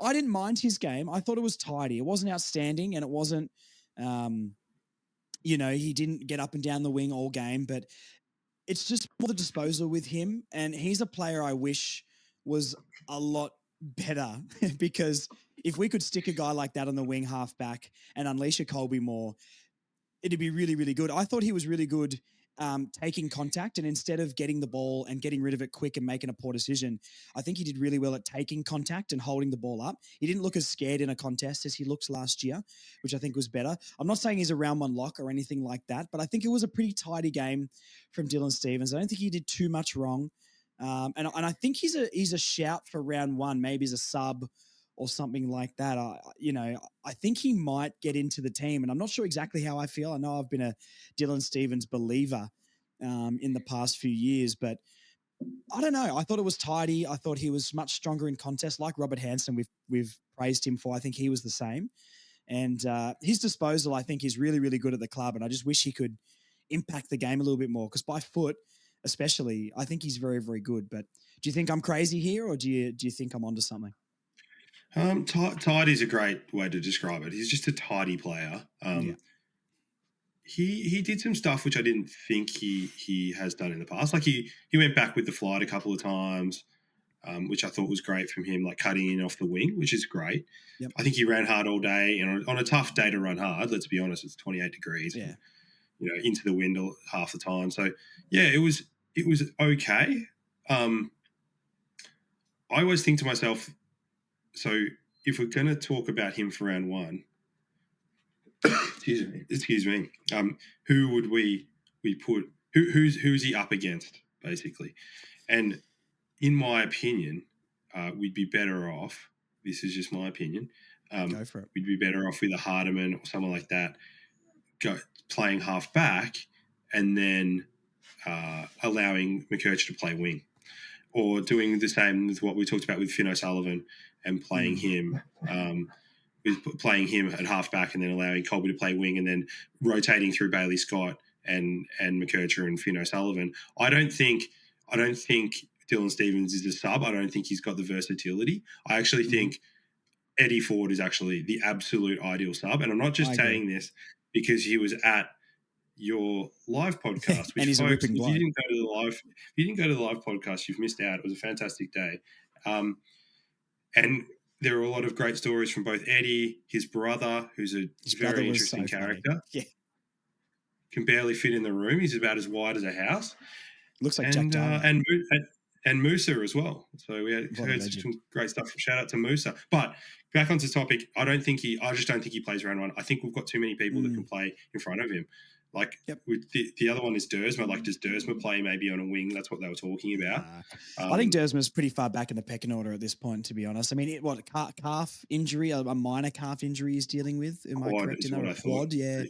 I didn't mind his game. I thought it was tidy. It wasn't outstanding, and it wasn't, he didn't get up and down the wing all game, but it's just more the disposal with him. And he's a player I wish was a lot better because if we could stick a guy like that on the wing halfback and unleash a Colby more, it'd be really, really good. I thought he was really good taking contact, and instead of getting the ball and getting rid of it quick and making a poor decision, I think he did really well at taking contact and holding the ball up. He didn't look as scared in a contest as he looked last year, which I think was better. I'm not saying he's a round one lock or anything like that, but I think it was a pretty tidy game from Dylan Stevens. I don't think he did too much wrong. And I think he's a shout for round one, maybe as a sub or something like that. I think he might get into the team, and I'm not sure exactly how I feel. I know I've been a Dylan Stevens believer in the past few years, but I don't know. I thought it was tidy. I thought he was much stronger in contest, like Robert Hansen. We've praised him for. I think he was the same, and his disposal, I think, is really, really good at the club. And I just wish he could impact the game a little bit more, because by foot, especially, I think he's very, very good. But do you think I'm crazy here, or do you think I'm onto something? Tidy is a great way to describe it. He's just a tidy player. Yeah. He did some stuff which I didn't think he has done in the past. Like he went back with the flight a couple of times, which I thought was great from him, like cutting in off the wing, which is great. Yep. I think he ran hard all day, and on a tough day to run hard, let's be honest, it's 28 degrees, Yeah. and, into the wind half the time. So yeah, it was okay. I always think to myself, so if we're going to talk about him for round one, excuse me, who would we put? Who's he up against, basically? And in my opinion, we'd be better off. This is just my opinion. Go for it. We'd be better off with a Hardiman or someone like that, playing half back, and then allowing McKercher to play wing, or doing the same with what we talked about with Finn O'Sullivan and playing him. With playing him at halfback and then allowing Colby to play wing, and then rotating through Bailey Scott and McKercher and Finn O'Sullivan. I don't think Dylan Stevens is a sub. I don't think he's got the versatility. I actually think Eddie Ford is actually the absolute ideal sub. And I'm not just saying this because he was at your live podcast, which, and he's folks, a ripping bloke. if you didn't go to the live podcast, you've missed out. It was a fantastic day. And there are a lot of great stories from both Eddie, his brother, who's a very interesting character. Yeah. Can barely fit in the room. He's about as wide as a house. Looks like Jack Darwin. and Musa as well. So we heard some great stuff. Shout out to Musa. But back onto the topic, I just don't think he plays round one. I think we've got too many people that can play in front of him. Like with the other one is Dersma. Like, does Dersma play maybe on a wing? That's what they were talking about. I think Dersma's pretty far back in the pecking order at this point, to be honest. I mean, calf injury, a minor calf injury he's dealing with. Am I correct in that? Quad, yeah.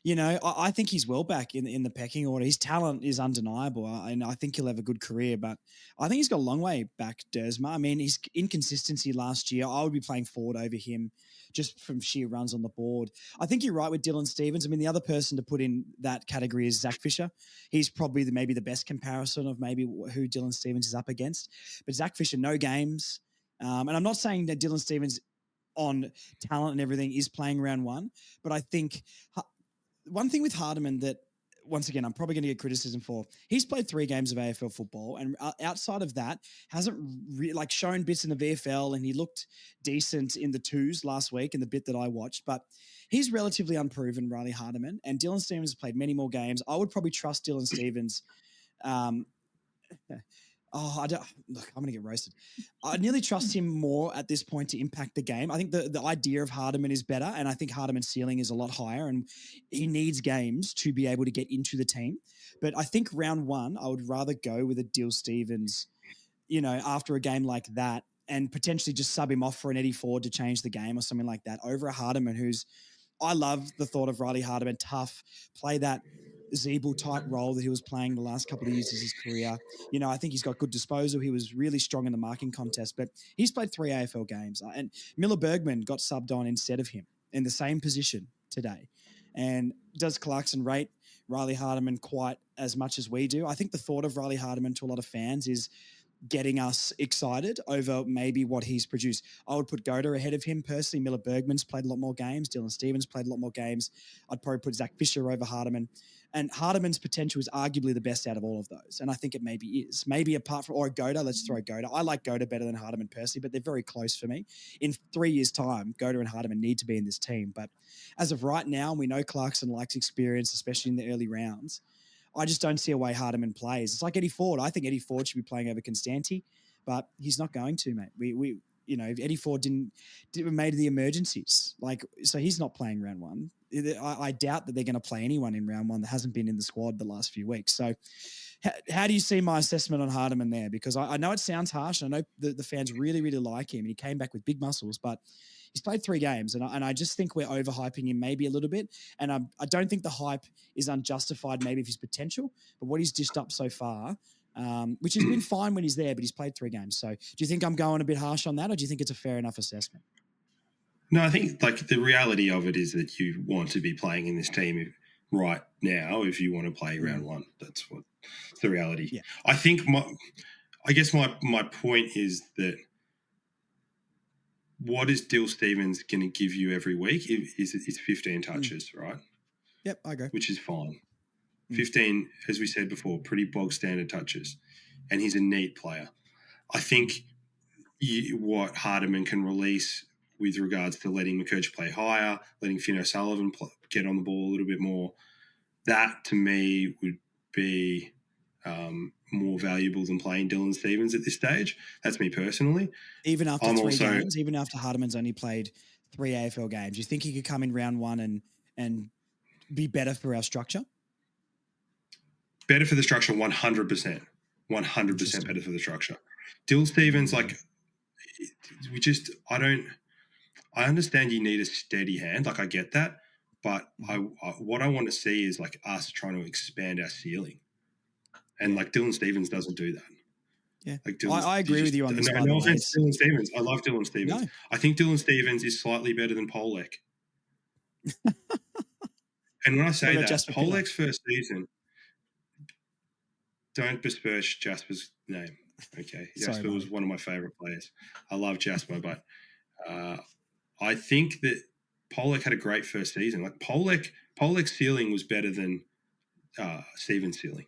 I think he's well back in the pecking order. His talent is undeniable, and I think he'll have a good career. But I think he's got a long way back, Dersma. I mean, his inconsistency last year, I would be playing forward over him just from sheer runs on the board. I think you're right with Dylan Stephens. I mean, the other person to put in that category is Zach Fisher. He's probably maybe the best comparison of maybe who Dylan Stephens is up against. But Zach Fisher, no games. And I'm not saying that Dylan Stephens on talent and everything is playing round one, but I think one thing with Hardiman that, once again, I'm probably going to get criticism for, he's played 3 games of AFL football, and outside of that, hasn't shown bits in the VFL, and he looked decent in the twos last week in the bit that I watched, but he's relatively unproven, Riley Hardiman, and Dylan Stephens has played many more games. I would probably trust Dylan Stephens. I'm going to get roasted. I nearly trust him more at this point to impact the game. I think the idea of Hardiman is better, and I think Hardiman's ceiling is a lot higher, and he needs games to be able to get into the team. But I think round one, I would rather go with a Dylan Stephens, after a game like that, and potentially just sub him off for an Eddie Ford to change the game or something like that, over a Hardiman I love the thought of Riley Hardiman, tough, play that Zeeble type role that he was playing the last couple of years of his career. I think he's got good disposal. He was really strong in the marking contest, but he's played 3 AFL games. And Miller Bergman got subbed on instead of him in the same position today. And does Clarkson rate Riley Hardiman quite as much as we do? I think the thought of Riley Hardiman to a lot of fans is getting us excited over maybe what he's produced. I would put Goda ahead of him personally. Miller Bergman's played a lot more games. Dylan Stephens played a lot more games. I'd probably put Zach Fisher over Hardiman. And Hardiman's potential is arguably the best out of all of those. And I think it maybe is. Maybe apart from, or Goda, let's throw Goda. I like Goda better than Hardiman personally, but they're very close for me. In 3 years' time, Goda and Hardiman need to be in this team. But as of right now, we know Clarkson likes experience, especially in the early rounds. I just don't see a way Hardiman plays. It's like Eddie Ford. I think Eddie Ford should be playing over Constanti, but he's not going to, mate. We if Eddie Ford didn't made the emergencies, so he's not playing round one. I doubt that they're going to play anyone in round one that hasn't been in the squad the last few weeks. So how do you see my assessment on Hardiman there? Because I know it sounds harsh. I know the fans really, really like him, and he came back with big muscles, but he's played 3 games, and I just think we're overhyping him maybe a little bit. And I don't think the hype is unjustified maybe of his potential, but what he's dished up so far, which has been fine when he's there, but he's played 3 games. So do you think I'm going a bit harsh on that, or do you think it's a fair enough assessment? No, I think the reality of it is that you want to be playing in this team right now if you want to play round one. That's the reality. Yeah. I think my point is that what is Dylan Stephens going to give you every week is 15 touches, right? Yep, I agree. Which is fine. 15, as we said before, pretty bog standard touches. And he's a neat player. I think what Hardiman can release with regards to letting McKercher play higher, letting Finn O'Sullivan get on the ball a little bit more, that to me would be more valuable than playing Dylan Stephens at this stage. That's me personally. Even after 3 games, even after Hardiman's only played 3 AFL games, you think he could come in round one and be better for our structure? Better for the structure, 100%. 100% better for the structure. Dylan Stephens, I understand you need a steady hand. I get that. But what I want to see is us trying to expand our ceiling. And Dylan Stephens doesn't do that. Yeah, I agree with you on this. No offense to Dylan Stephens. I love Dylan Stephens. No. I think Dylan Stephens is slightly better than Polek. And when I say that, Polek's first season, don't besmirch Jasper's name. Okay, Jasper was one of my favourite players. I love Jasper, but I think that Polek had a great first season. Polek's ceiling was better than Stephens' ceiling.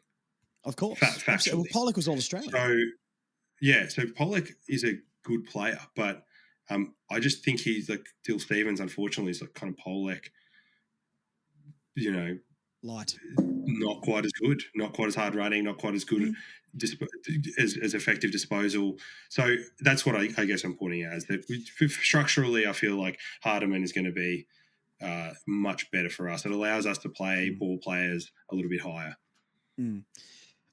Of course. Factually. Well, Pollock was all Australian. So Pollock is a good player, but I just think he's Dylan Stephens, unfortunately, is kind of Pollock, Light. not quite as good, not quite as hard running, not quite as good as effective disposal. So that's what I guess I'm pointing out is that structurally, I feel like Hardiman is going to be much better for us. It allows us to play ball players a little bit higher.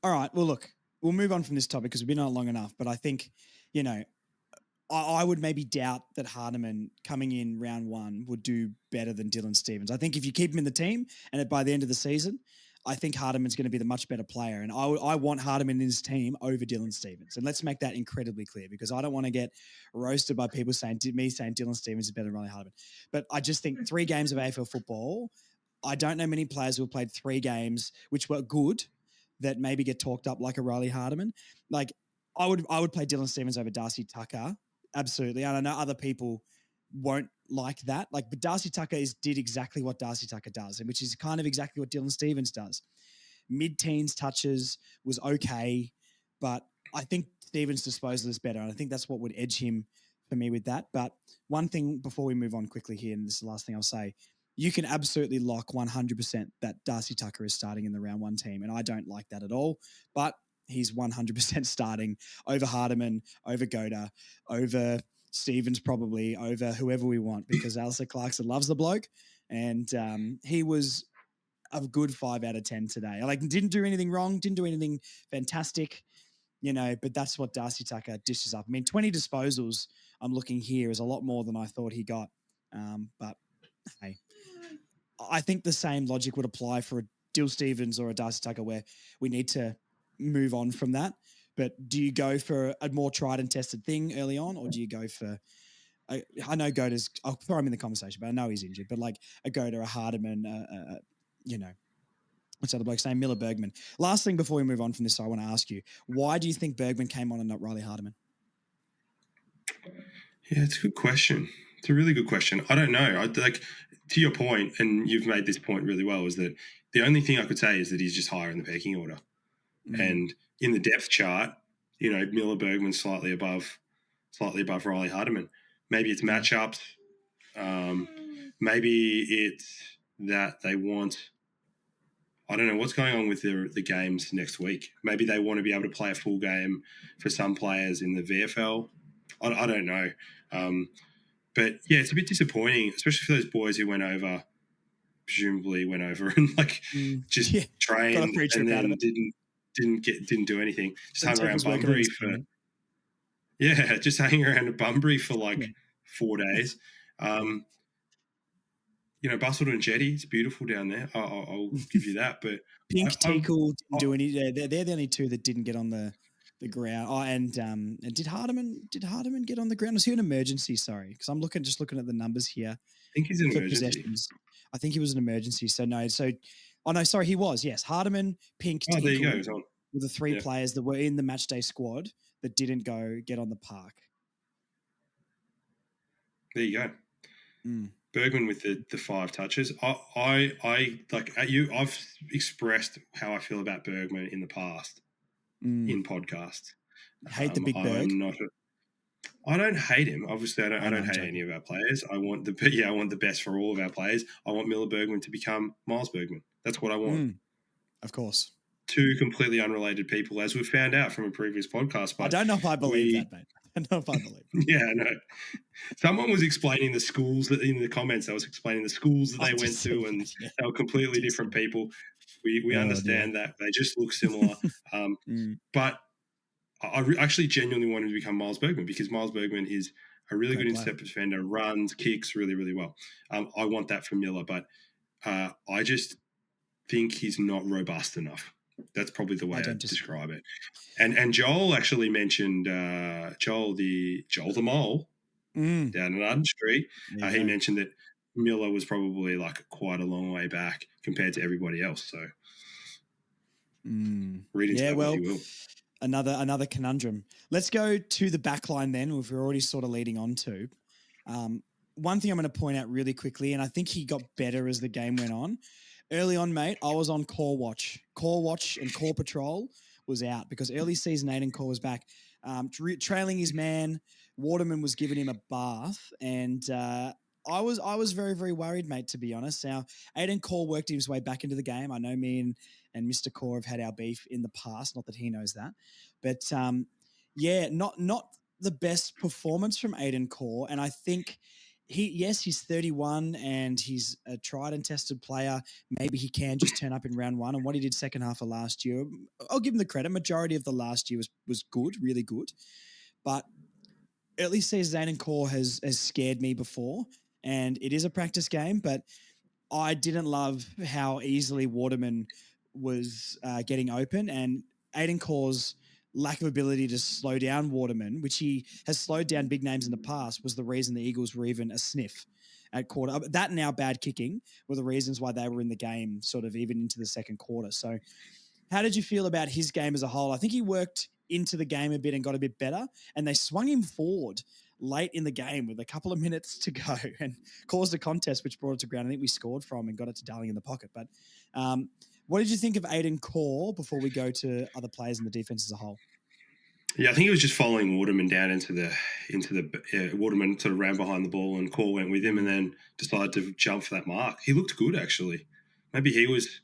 All right. Well, look, we'll move on from this topic because we've been on it long enough. But I think, you know, I would maybe doubt that Hardiman coming in round one would do better than Dylan Stephens. I think if you keep him in the team and by the end of the season, I think Hardiman's going to be the much better player. And I want Hardiman in his team over Dylan Stephens. And let's make that incredibly clear because I don't want to get roasted by people saying Dylan Stephens is better than Riley Hardiman. But I just think 3 games of AFL football, I don't know many players who have played 3 games which were good that maybe get talked up like a Riley Hardiman. Like I would play Dylan Stephens over Darcy Tucker. Absolutely. And I know other people won't like that. Like, but Darcy Tucker did exactly what Darcy Tucker does, and which is kind of exactly what Dylan Stephens does. Mid-teens touches was okay, but I think Stephens' disposal is better. And I think that's what would edge him for me with that. But one thing before we move on quickly here, and this is the last thing I'll say, you can absolutely lock 100% that Darcy Tucker is starting in the round 1 team. And I don't like that at all, but he's 100% starting over Hardiman, over Goda, over Stephens, probably over whoever we want, because Alistair Clarkson loves the bloke. And he was a good 5 out of 10 today. Like, didn't do anything wrong, didn't do anything fantastic, you know, but that's what Darcy Tucker dishes up. I mean, 20 disposals I'm looking here is a lot more than I thought he got. But hey, I think the same logic would apply for a Dill Stephens or a Darcy Tucker where we need to move on from that. But do you go for a more tried and tested thing early on, or do you go for, I know Goda's, I'll throw him in the conversation, but I know he's injured, but like a Goda, a Hardiman, you know, what's that bloke's name? Miller Bergman. Last thing before we move on from this, I want to ask you, why do you think Bergman came on and not Riley Hardiman? Yeah, it's a good question. It's a really good question. I don't know. Like, to your point, and you've made this point really well, is that the only thing I could say is that he's just higher in the pecking order. And in the depth chart, you know, Miller Bergman's slightly above Riley Hardiman. Maybe it's matchups. Maybe it's that they want, I don't know what's going on with the games next week. Maybe they want to be able to play a full game for some players in the VFL. I don't know. But yeah, it's a bit disappointing, especially for those boys who presumably went over and like just trained and then didn't do anything. Just hung around Bunbury just hanging around Bunbury for like 4 days. You know, Busselton and Jetty, it's beautiful down there. I'll give you that. But Pink Teakle didn't do any. They're the only 2 that didn't get on the ground. Oh, and did Hardiman get on the ground? Was he an emergency? Sorry, because I'm just looking at the numbers here. I think he's an emergency. I think he was an emergency. So no. No, sorry, he was. Yes, Hardiman, Pink, Teakle, there you go. Were the 3 players that were in the matchday squad that didn't get on the park. There you go. Bergman with the 5 touches. I like at you. I've expressed how I feel about Bergman in the past in podcasts. Hate the big Berg. I don't hate him. Obviously, I don't hate any of our players. I want the best for all of our players. I want Miller Bergman to become Miles Bergman. That's what I want. Of course. 2 completely unrelated people, as we found out from a previous podcast. But I don't know if I believe that, mate. I don't know if I believe that. Yeah, I know. Someone was explaining the schools that in the comments. I was explaining the schools that they went to, and they were completely different people. We understand that they just look similar, but I actually genuinely wanted to become Miles Bergman because Miles Bergman is a really good intercept defender, runs, kicks really, really well. I want that from Miller, but I just think he's not robust enough. That's probably the way I describe it. And Joel actually mentioned Joel the Mole down in Arden Street. He mentioned that Miller was probably like quite a long way back compared to everybody else. So read into that what you will. Another conundrum. Let's go to the back line then, which we're already sort of leading on to. One thing I'm going to point out really quickly, and I think he got better as the game went on. Early on, mate, I was on Core Watch. Core Watch and Core Patrol was out because early season Aiden Core was back, trailing his man. Waterman was giving him a bath, and I was very, very worried, mate, to be honest. Now, Aiden Core worked his way back into the game. I know me and Mr. Core have had our beef in the past, not that he knows that. But yeah, not the best performance from Aiden Core. And I think he's 31 and he's a tried and tested player. Maybe he can just turn up in round one. And what he did second half of last year, I'll give him the credit. Majority of the last year was good, really good. But early season Aiden Core has scared me before. And it is a practice game, but I didn't love how easily Waterman was getting open, and Aiden Core's lack of ability to slow down Waterman, which he has slowed down big names in the past, was the reason the Eagles were even a sniff at quarter. That and our bad kicking were the reasons why they were in the game sort of even into the second quarter. So how did you feel about his game as a whole? I think he worked into the game a bit and got a bit better, and they swung him forward late in the game with a couple of minutes to go and caused a contest which brought it to ground. I think we scored from and got it to Darling in the pocket. But what did you think of Aiden Core before we go to other players in the defense as a whole? Yeah, I think it was just following Waterman down into the Waterman sort of ran behind the ball and Core went with him and then decided to jump for that mark. He looked good, actually. Maybe he was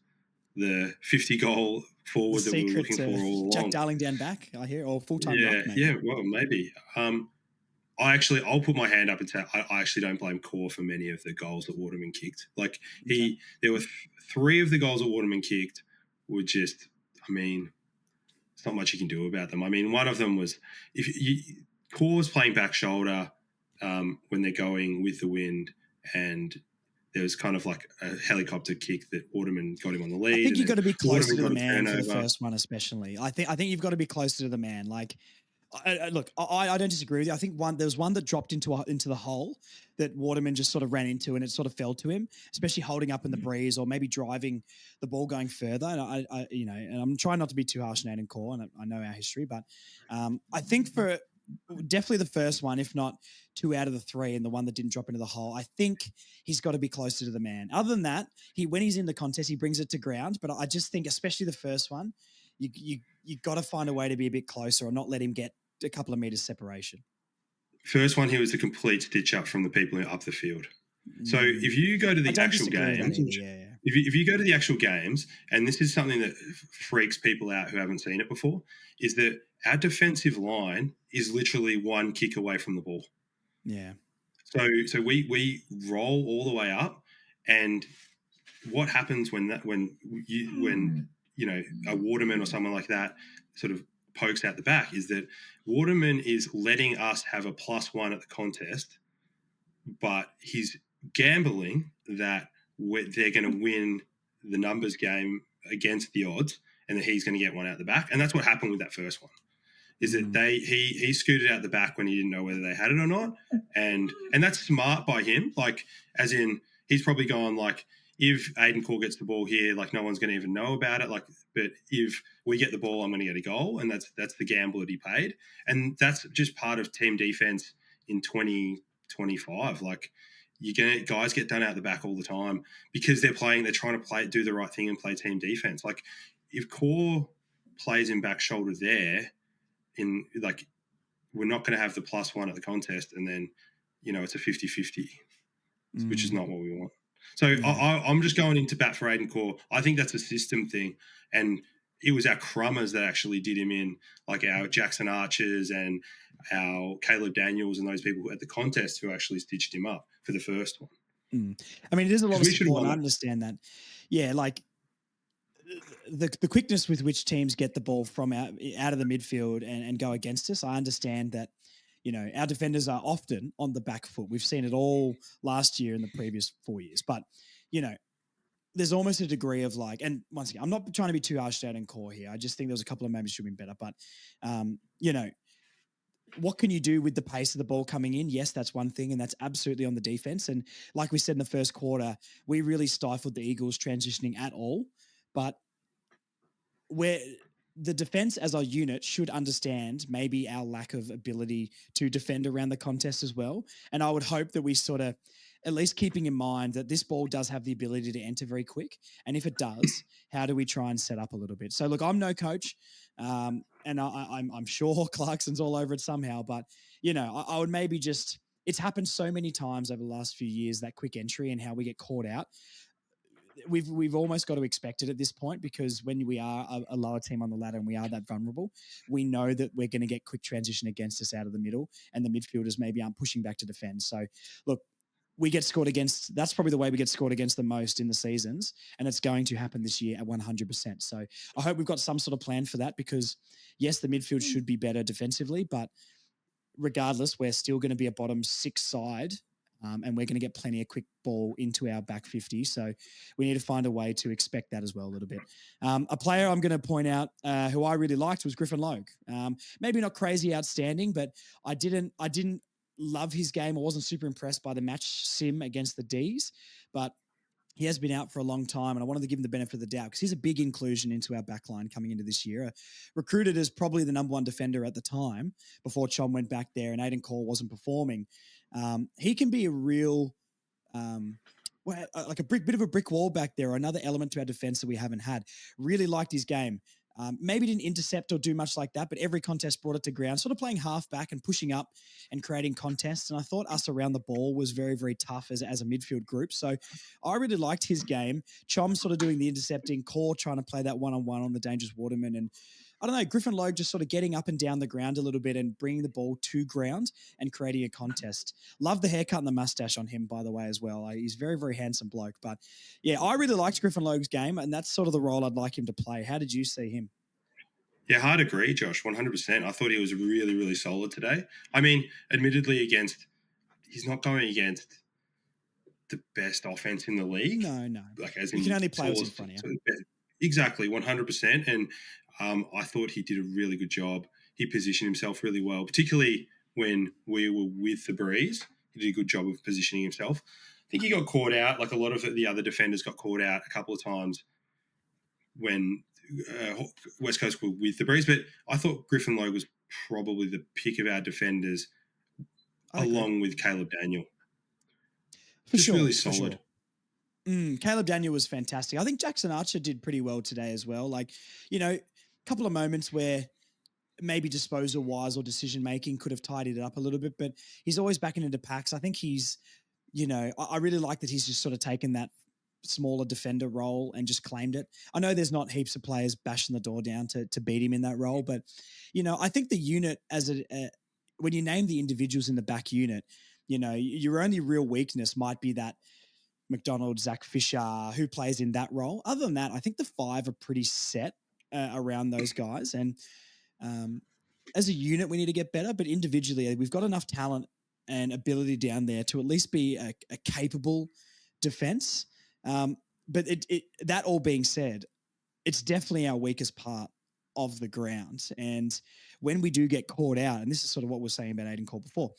the 50-goal forward that we were looking for all along. Jack Darling down back, I hear, or full-time rock, maybe. Yeah, well, maybe. I'll put my hand up and say I actually don't blame Core for many of the goals that Waterman kicked. Like there were three of the goals that Waterman kicked were just, I mean, it's not much you can do about them. I mean, one of them was Core's playing back shoulder when they're going with the wind, and there was kind of like a helicopter kick that Waterman got him on the lead. I think you've got to be closer to the man for the first one, especially. I think you've got to be closer to the man. Like, look, I don't disagree with you. I think there was one that dropped into the hole that Waterman just sort of ran into, and it sort of fell to him, especially holding up in the breeze or maybe driving the ball going further. And and I'm trying not to be too harsh on Aiden Core, and I know our history, but I think for definitely the first one, if not 2 out of the 3, and the one that didn't drop into the hole, I think he's got to be closer to the man. Other than that, when he's in the contest, he brings it to ground. But I just think, especially the first one, you got to find a way to be a bit closer or not let him get a couple of meters separation. First one, he was a complete stitch up from the people up the field. So if you go to the actual games, if you go to the actual games, and this is something that freaks people out who haven't seen it before, is that our defensive line is literally one kick away from the ball. Yeah. So we roll all the way up, and what happens when a Waterman or someone like that sort of pokes out the back is that Waterman is letting us have a +1 at the contest, but he's gambling that they're going to win the numbers game against the odds and that he's going to get one out the back. And that's what happened with that first one, is that he scooted out the back when he didn't know whether they had it or not. And that's smart by him. Like, as in, he's probably gone like, if Aiden Core gets the ball here, like no one's going to even know about it. Like, but if we get the ball, I'm going to get a goal, and that's the gamble that he paid. And that's just part of team defense in 2025. Like, guys get done out the back all the time because they're trying to do the right thing and play team defense. Like, if Core plays in back shoulder there, we're not going to have the +1 at the contest, and then it's a 50-50, which is not what we want. So I'm just going into bat for Aiden Core. I think that's a system thing. And it was our crummers that actually did him in, like our Jackson Archers and our Caleb Daniels and those people at the contest who actually stitched him up for the first one. I mean, it is a lot of support, and I understand that. Yeah, like the quickness with which teams get the ball from out of the midfield and go against us, I understand that. Our defenders are often on the back foot. We've seen it all last year and the previous 4 years. But, there's almost a degree of like, and once again, I'm not trying to be too harsh to Aiden Core here. I just think there was a couple of moments should have been better. But, what can you do with the pace of the ball coming in? Yes, that's one thing, and that's absolutely on the defense. And like we said in the first quarter, we really stifled the Eagles transitioning at all. But the defense as a unit should understand maybe our lack of ability to defend around the contest as well. And I would hope that we sort of, at least keeping in mind that this ball does have the ability to enter very quick. And if it does, how do we try and set up a little bit? So look, I'm no coach. And I'm sure Clarkson's all over it somehow, but I would maybe just it's happened so many times over the last few years, that quick entry and how we get caught out. We've almost got to expect it at this point, because when we are a lower team on the ladder and we are that vulnerable, we know that we're going to get quick transition against us out of the middle, and the midfielders maybe aren't pushing back to defend. So, look, we get scored against. That's probably the way we get scored against the most in the seasons, and it's going to happen this year at 100%. So, I hope we've got some sort of plan for that, because yes, the midfield should be better defensively, but regardless, we're still going to be a bottom six side, and we're going to get plenty of quick ball into our back 50. So we need to find a way to expect that as well a little bit. A player I'm going to point out who I really liked was Griffin Logue. Maybe not crazy outstanding, but I didn't love his game. I wasn't super impressed by the match sim against the Ds, but he has been out for a long time, and I wanted to give him the benefit of the doubt because he's a big inclusion into our backline coming into this year. Recruited as probably the number one defender at the time before Chom went back there and Aiden Cole wasn't performing. He can be a real, like a bit of a brick wall back there, or another element to our defense that we haven't had. Really liked his game. Maybe didn't intercept or do much like that, but every contest brought it to ground, sort of playing half back and pushing up and creating contests. And I thought us around the ball was very, very tough as a midfield group. So I really liked his game. Chom sort of doing the intercepting, Core trying to play that one-on-one on the dangerous Waterman. And I don't know, Griffin Logue just sort of getting up and down the ground a little bit and bringing the ball to ground and creating a contest. Love the haircut and the mustache on him, by the way, as well. He's very, very handsome bloke. But yeah, I really liked Griffin Logue's game, and that's sort of the role I'd like him to play. How did you see him? Yeah, hard agree, Josh, 100%. I thought he was really, really solid today. I mean, admittedly, he's not going against the best offense in the league. No. Like, as you can only play what's in front of you. Exactly, 100%. And I thought he did a really good job. He positioned himself really well, particularly when we were with the Breeze. He did a good job of positioning himself. I think he got caught out, like a lot of the other defenders got caught out a couple of times when West Coast were with the Breeze. But I thought Griffin Logue was probably the pick of our defenders, along with Caleb Daniel. Just really solid. Caleb Daniel was fantastic. I think Jackson Archer did pretty well today as well. Like, a couple of moments where maybe disposal-wise or decision-making could have tidied it up a little bit, but he's always backing into packs. I think he's, I really like that he's just sort of taken that smaller defender role and just claimed it. I know there's not heaps of players bashing the door down to beat him in that role, but, I think the unit when you name the individuals in the back unit, your only real weakness might be that McDonald, Zach Fisher, who plays in that role. Other than that, I think the five are pretty set around those guys. And as a unit, we need to get better, but individually, we've got enough talent and ability down there to at least be a capable defense. But that all being said, it's definitely our weakest part of the ground. And when we do get caught out, and this is sort of what we were saying about Aiden Cole before,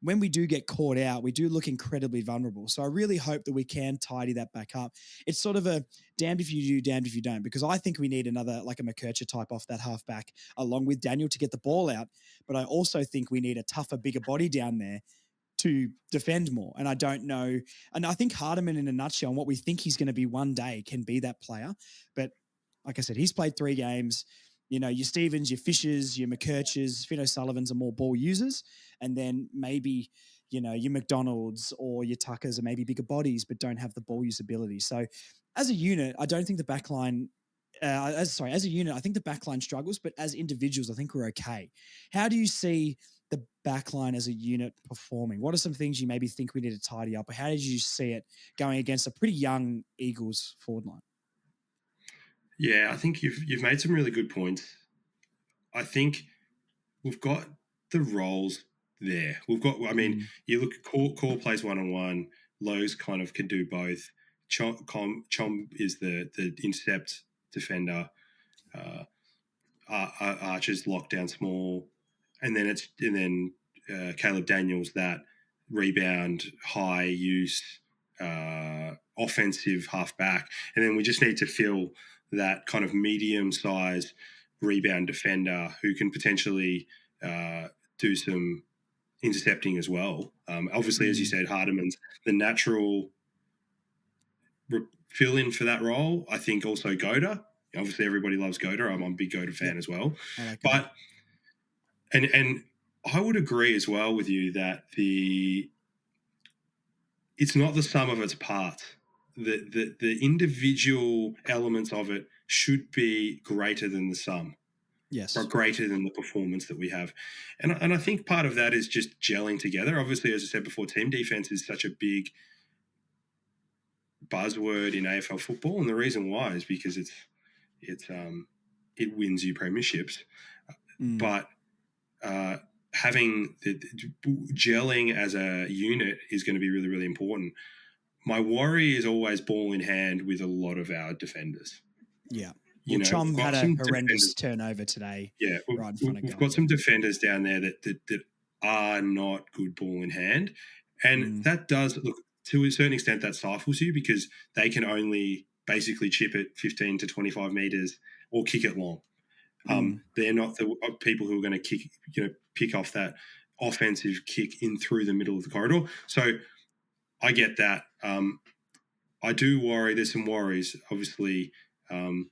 when we do get caught out, we do look incredibly vulnerable. So I really hope that we can tidy that back up. It's sort of a damned if you do, damned if you don't, because I think we need another, like a McKercher type off that halfback along with Daniel to get the ball out. But I also think we need a tougher, bigger body down there to defend more. And I don't know. And I think Hardiman, in a nutshell, and what we think he's going to be one day, can be that player. But like I said, he's played 3 games. Your Stevens, your Fishers, your McKerchers, Finn O'Sullivans are more ball users. And then maybe, your McDonalds or your Tuckers are maybe bigger bodies, but don't have the ball usability. So as a unit, I don't think the backline, as a unit, I think the backline struggles, but as individuals, I think we're okay. How do you see the backline as a unit performing? What are some things you maybe think we need to tidy up? Or how did you see it going against a pretty young Eagles forward line? Yeah, I think you've made some really good points. I think we've got the roles there. You look at Core plays one-on-one. Lowe's kind of can do both. Chom is the intercept defender. Archer's locked down small. And then Caleb Daniels, that rebound, high use, offensive halfback. And then we just need to fill that kind of medium-sized rebound defender who can potentially do some intercepting as well. Obviously, as you said, Hardiman's the natural fill-in for that role. I think also Goda. Obviously, everybody loves Goda. I'm a big Goda fan as well. I like and I would agree as well with you that the it's not the sum of its parts. The individual elements of it should be greater than the sum, or Yes. greater than the performance that we have. And I think part of that is just gelling together. Obviously, as I said before, team defense is such a big buzzword in AFL football, and the reason why is because it wins you premierships. But having the gelling as a unit is going to be really, really important. My worry is always ball in hand with a lot of our defenders. Yeah. You Well, know, Chum we've got had a some horrendous defenders. turnover today. Yeah, right in front of we've goal. got some defenders down there that are not good ball in hand, and that does look to a certain extent that stifles you because they can only basically chip it 15 to 25 meters or kick it long. They're not the people who are going to pick off that offensive kick in through the middle of the corridor. So I get that. I do worry. There's some worries, obviously. Teams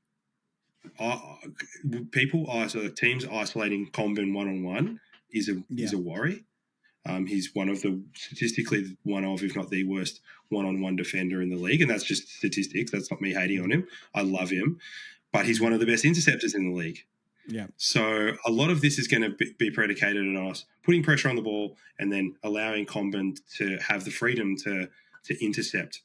isolating Comben one-on-one is a worry. He's one of the statistically one of, if not the worst one-on-one defender in the league, and that's just statistics. That's not me hating on him. I love him, but he's one of the best interceptors in the league. Yeah. So a lot of this is going to be predicated on us putting pressure on the ball and then allowing Comben to have the freedom to intercept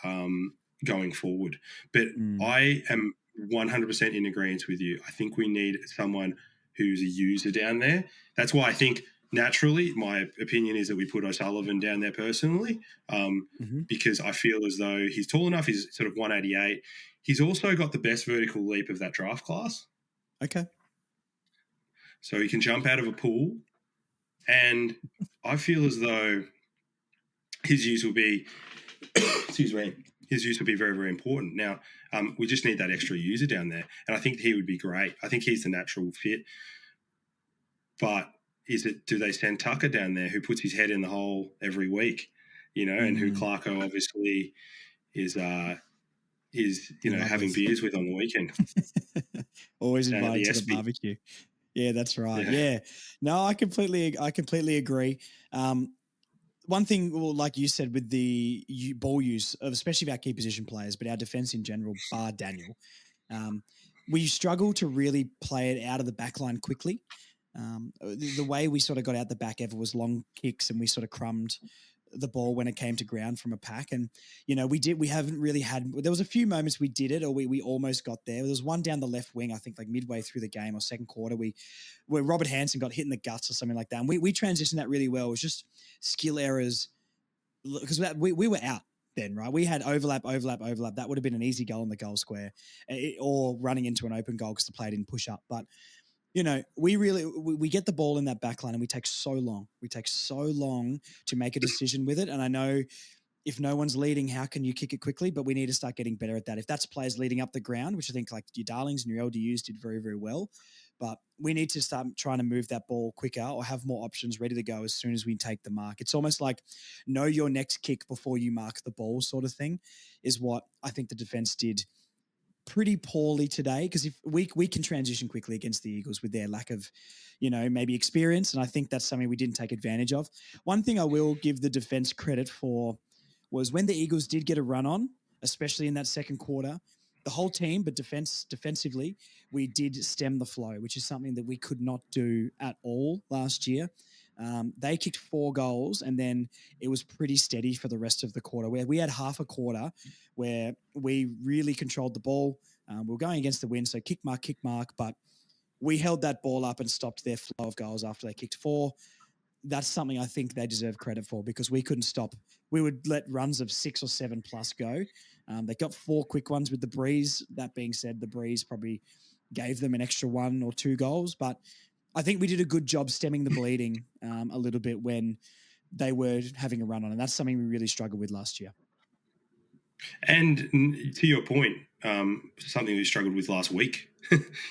going forward. But I am 100% in agreement with you. I think we need someone who's a user down there. That's why I think naturally my opinion is that we put O'Sullivan down there personally, because I feel as though he's tall enough. He's sort of 188. He's also got the best vertical leap of that draft class. Okay. So he can jump out of a pool, and I feel as though his use will be, excuse me, his use will be very, very important. Now, we just need that extra user down there, and I think he would be great. I think he's the natural fit. But do they send Tucker down there, who puts his head in the hole every week, and who Clarko obviously is having beers with on the weekend. Always invited to the barbecue. Yeah, that's right. Yeah. No, I completely agree. One thing, well, like you said, with the ball use, especially of our key position players, but our defense in general, bar Daniel, we struggle to really play it out of the back line quickly. The way we sort of got out the back ever was long kicks, and we sort of crumbed the ball when it came to ground from a pack. And, we haven't really had, there was a few moments we did it, or we almost got there. There was one down the left wing, I think like midway through the game or second quarter, where Robert Hansen got hit in the guts or something like that. And we transitioned that really well. It was just skill errors because we were out then, right? We had overlap. That would have been an easy goal in the goal square, or running into an open goal because the player didn't push up. But we get the ball in that back line and we take so long. We take so long to make a decision with it. And I know if no one's leading, how can you kick it quickly? But we need to start getting better at that. If that's players leading up the ground, which I think like your darlings and your LDUs did very, very well. But we need to start trying to move that ball quicker or have more options ready to go as soon as we take the mark. It's almost like know your next kick before you mark the ball sort of thing is what I think the defense did pretty poorly today, because if we can transition quickly against the Eagles with their lack of, maybe experience, and I think that's something we didn't take advantage of. One thing I will give the defense credit for was when the Eagles did get a run on, especially in that second quarter, the whole team, but defensively, we did stem the flow, which is something that we could not do at all last year. They kicked 4 goals, and then it was pretty steady for the rest of the quarter, where we had half a quarter where we really controlled the ball. We were going against the wind, so kick mark, but we held that ball up and stopped their flow of goals after they kicked 4. That's something I think they deserve credit for, because we couldn't stop. We would let runs of 6 or 7 plus go. They got 4 quick ones with the Breeze. That being said, the Breeze probably gave them an extra 1 or 2 goals, but I think we did a good job stemming the bleeding a little bit when they were having a run on, and that's something we really struggled with last year. And to your point, something we struggled with last week.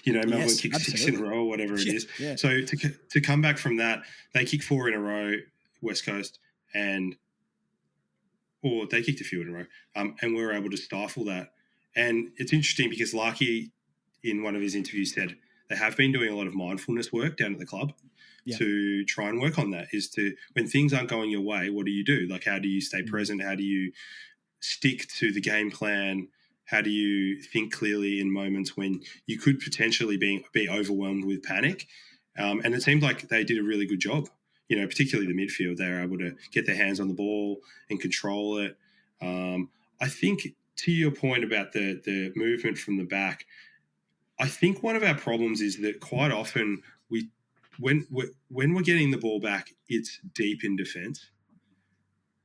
Melbourne kicked 6 in a row, or whatever it is. Yeah. So to come back from that, they kicked 4 in a row, West Coast, or they kicked a few in a row, and we were able to stifle that. And it's interesting because Larky, in one of his interviews, said they have been doing a lot of mindfulness work down at the club. Yeah. to try and work on that. Is to, when things aren't going your way, what do you do? Like, how do you stay present? How do you stick to the game plan? How do you think clearly in moments when you could potentially be overwhelmed with panic? And it seemed like they did a really good job. Particularly the midfield, they were able to get their hands on the ball and control it. I think, to your point about the movement from the back, I think one of our problems is that quite often when we're getting the ball back, it's deep in defence.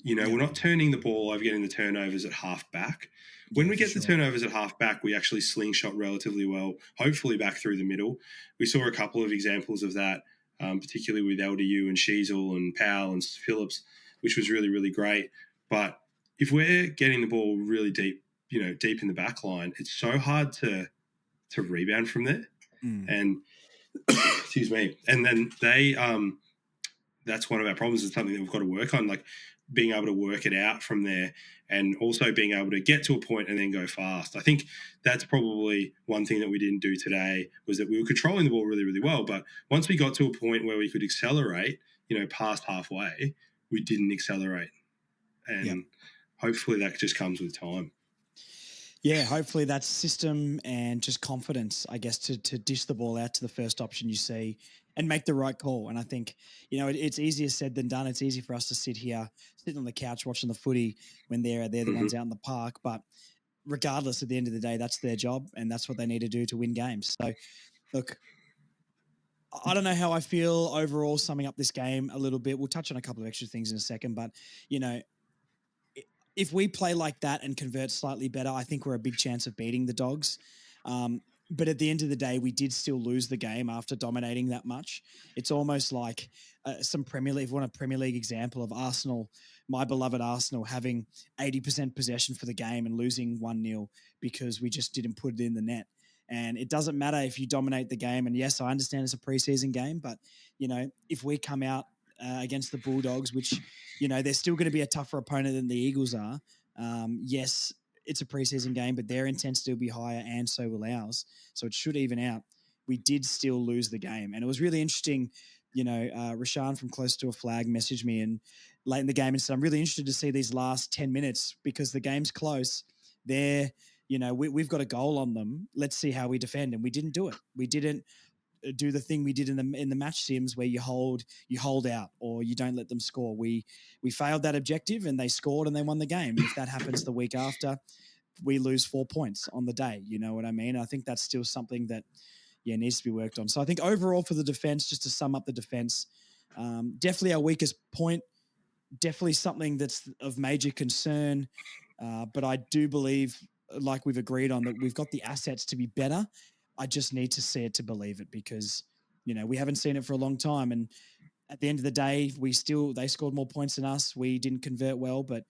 We're not turning the ball over, getting the turnovers at half back. When we get the turnovers at half back, we actually slingshot relatively well, hopefully back through the middle. We saw a couple of examples of that, particularly with LDU and Sheasel and Powell and Phillips, which was really, really great. But if we're getting the ball really deep, deep in the back line, it's so hard to rebound from there. And excuse me. And then that's one of our problems. It's something that we've got to work on, like being able to work it out from there, and also being able to get to a point and then go fast. I think that's probably one thing that we didn't do today, was that we were controlling the ball really, really well. But once we got to a point where we could accelerate, past halfway, we didn't accelerate. And hopefully that just comes with time. Yeah, hopefully that's system and just confidence, I guess, to dish the ball out to the first option you see and make the right call. And I think, it's easier said than done. It's easy for us to sit here, sitting on the couch watching the footy when they're the ones out in the park. But regardless, at the end of the day, that's their job and that's what they need to do to win games. So, look, I don't know how I feel overall summing up this game a little bit. We'll touch on a couple of extra things in a second, but, if we play like that and convert slightly better, I think we're a big chance of beating the Dogs. But at the end of the day, we did still lose the game after dominating that much. It's almost like some Premier League, if you want a Premier League example of Arsenal, my beloved Arsenal, having 80% possession for the game and losing 1-0 because we just didn't put it in the net. And it doesn't matter if you dominate the game. And yes, I understand it's a preseason game, but, if we come out against the Bulldogs, which, they're still going to be a tougher opponent than the Eagles are. Yes, it's a preseason game, but their intensity will be higher and so will ours. So it should even out. We did still lose the game. And it was really interesting. Rashan from Close to a Flag messaged me and late in the game and said, I'm really interested to see these last 10 minutes because the game's close. We've got a goal on them. Let's see how we defend. And we didn't do it. We didn't do the thing we did in the match sims where you hold out or you don't let them score. We failed that objective and they scored and they won the game. If that happens the week after, we lose 4 points on the day. You know what I mean? I think that's still something that needs to be worked on. So I think overall for the defense, just to sum up the defense, definitely our weakest point, definitely something that's of major concern. But I do believe, like we've agreed on, that we've got the assets to be better. I just need to see it to believe it because, we haven't seen it for a long time. And at the end of the day, they scored more points than us. We didn't convert well, but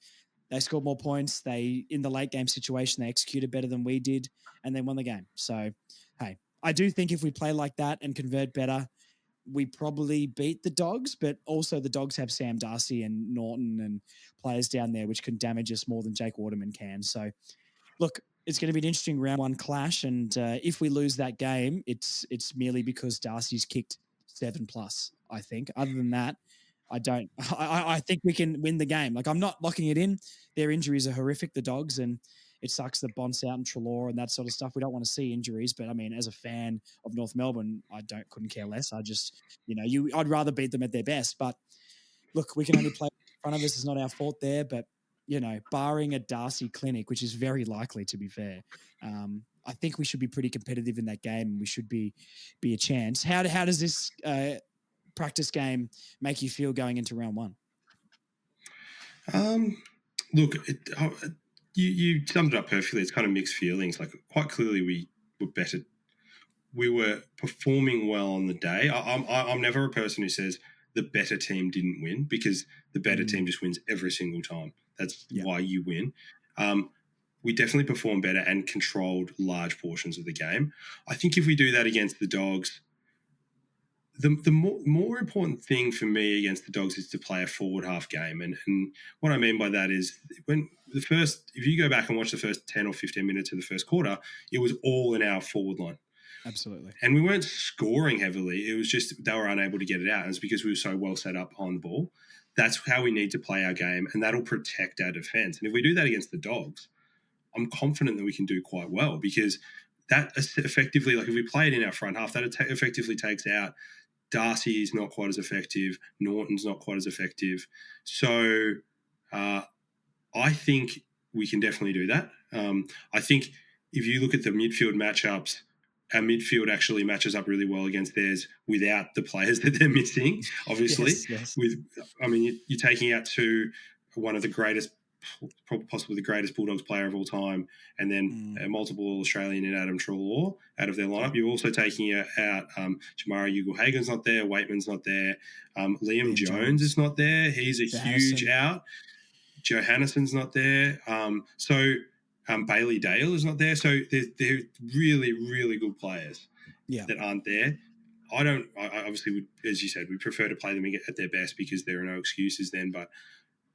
they scored more points. In the late game situation, they executed better than we did and they won the game. So, hey, I do think if we play like that and convert better, we probably beat the Dogs, but also the Dogs have Sam Darcy and Norton and players down there, which can damage us more than Jake Waterman can. So, look, it's going to be an interesting round one clash. And if we lose that game, it's merely because Darcy's kicked 7+, I think. Other than that, I think we can win the game. Like, I'm not locking it in. Their injuries are horrific, the Dogs, and it sucks that Bont's out and Treloar and that sort of stuff. We don't want to see injuries, but I mean, as a fan of North Melbourne, I couldn't care less. I just, I'd rather beat them at their best. But look, we can only play in front of us. It's not our fault there, but barring a Darcy clinic, which is very likely to be fair, I think we should be pretty competitive in that game and we should be a chance. How does this practice game make you feel going into round one? Look, you summed it up perfectly. It's kind of mixed feelings. Like, quite clearly we were better. We were performing well on the day. I'm never a person who says the better team didn't win, because the better team just wins every single time. That's why you win. We definitely performed better and controlled large portions of the game. I think if we do that against the Dogs, the more important thing for me against the Dogs is to play a forward half game. And what I mean by that is, if you go back and watch the first 10 or 15 minutes of the first quarter, it was all in our forward line. Absolutely. And we weren't scoring heavily. It was just they were unable to get it out. And it's because we were so well set up on the ball. That's how we need to play our game, and that'll protect our defence. And if we do that against the Dogs, I'm confident that we can do quite well, because that effectively, like if we play it in our front half, that effectively takes out Darcy is not quite as effective. Norton's not quite as effective. So I think we can definitely do that. I think if you look at the midfield matchups, our midfield actually matches up really well against theirs without the players that they're missing, obviously. Yes. You're taking out one of the greatest, possibly the greatest Bulldogs player of all time, and then a multiple Australian in Adam Treloar out of their lineup. You're also taking out Jamara Ugle-Hagen's not there, Waitman's not there, Liam Jones is not there. He's a huge out. Johannesson's not there. Bailey Dale is not there. So they're really, really good players that aren't there. I obviously would, as you said, we prefer to play them at their best because there are no excuses then. But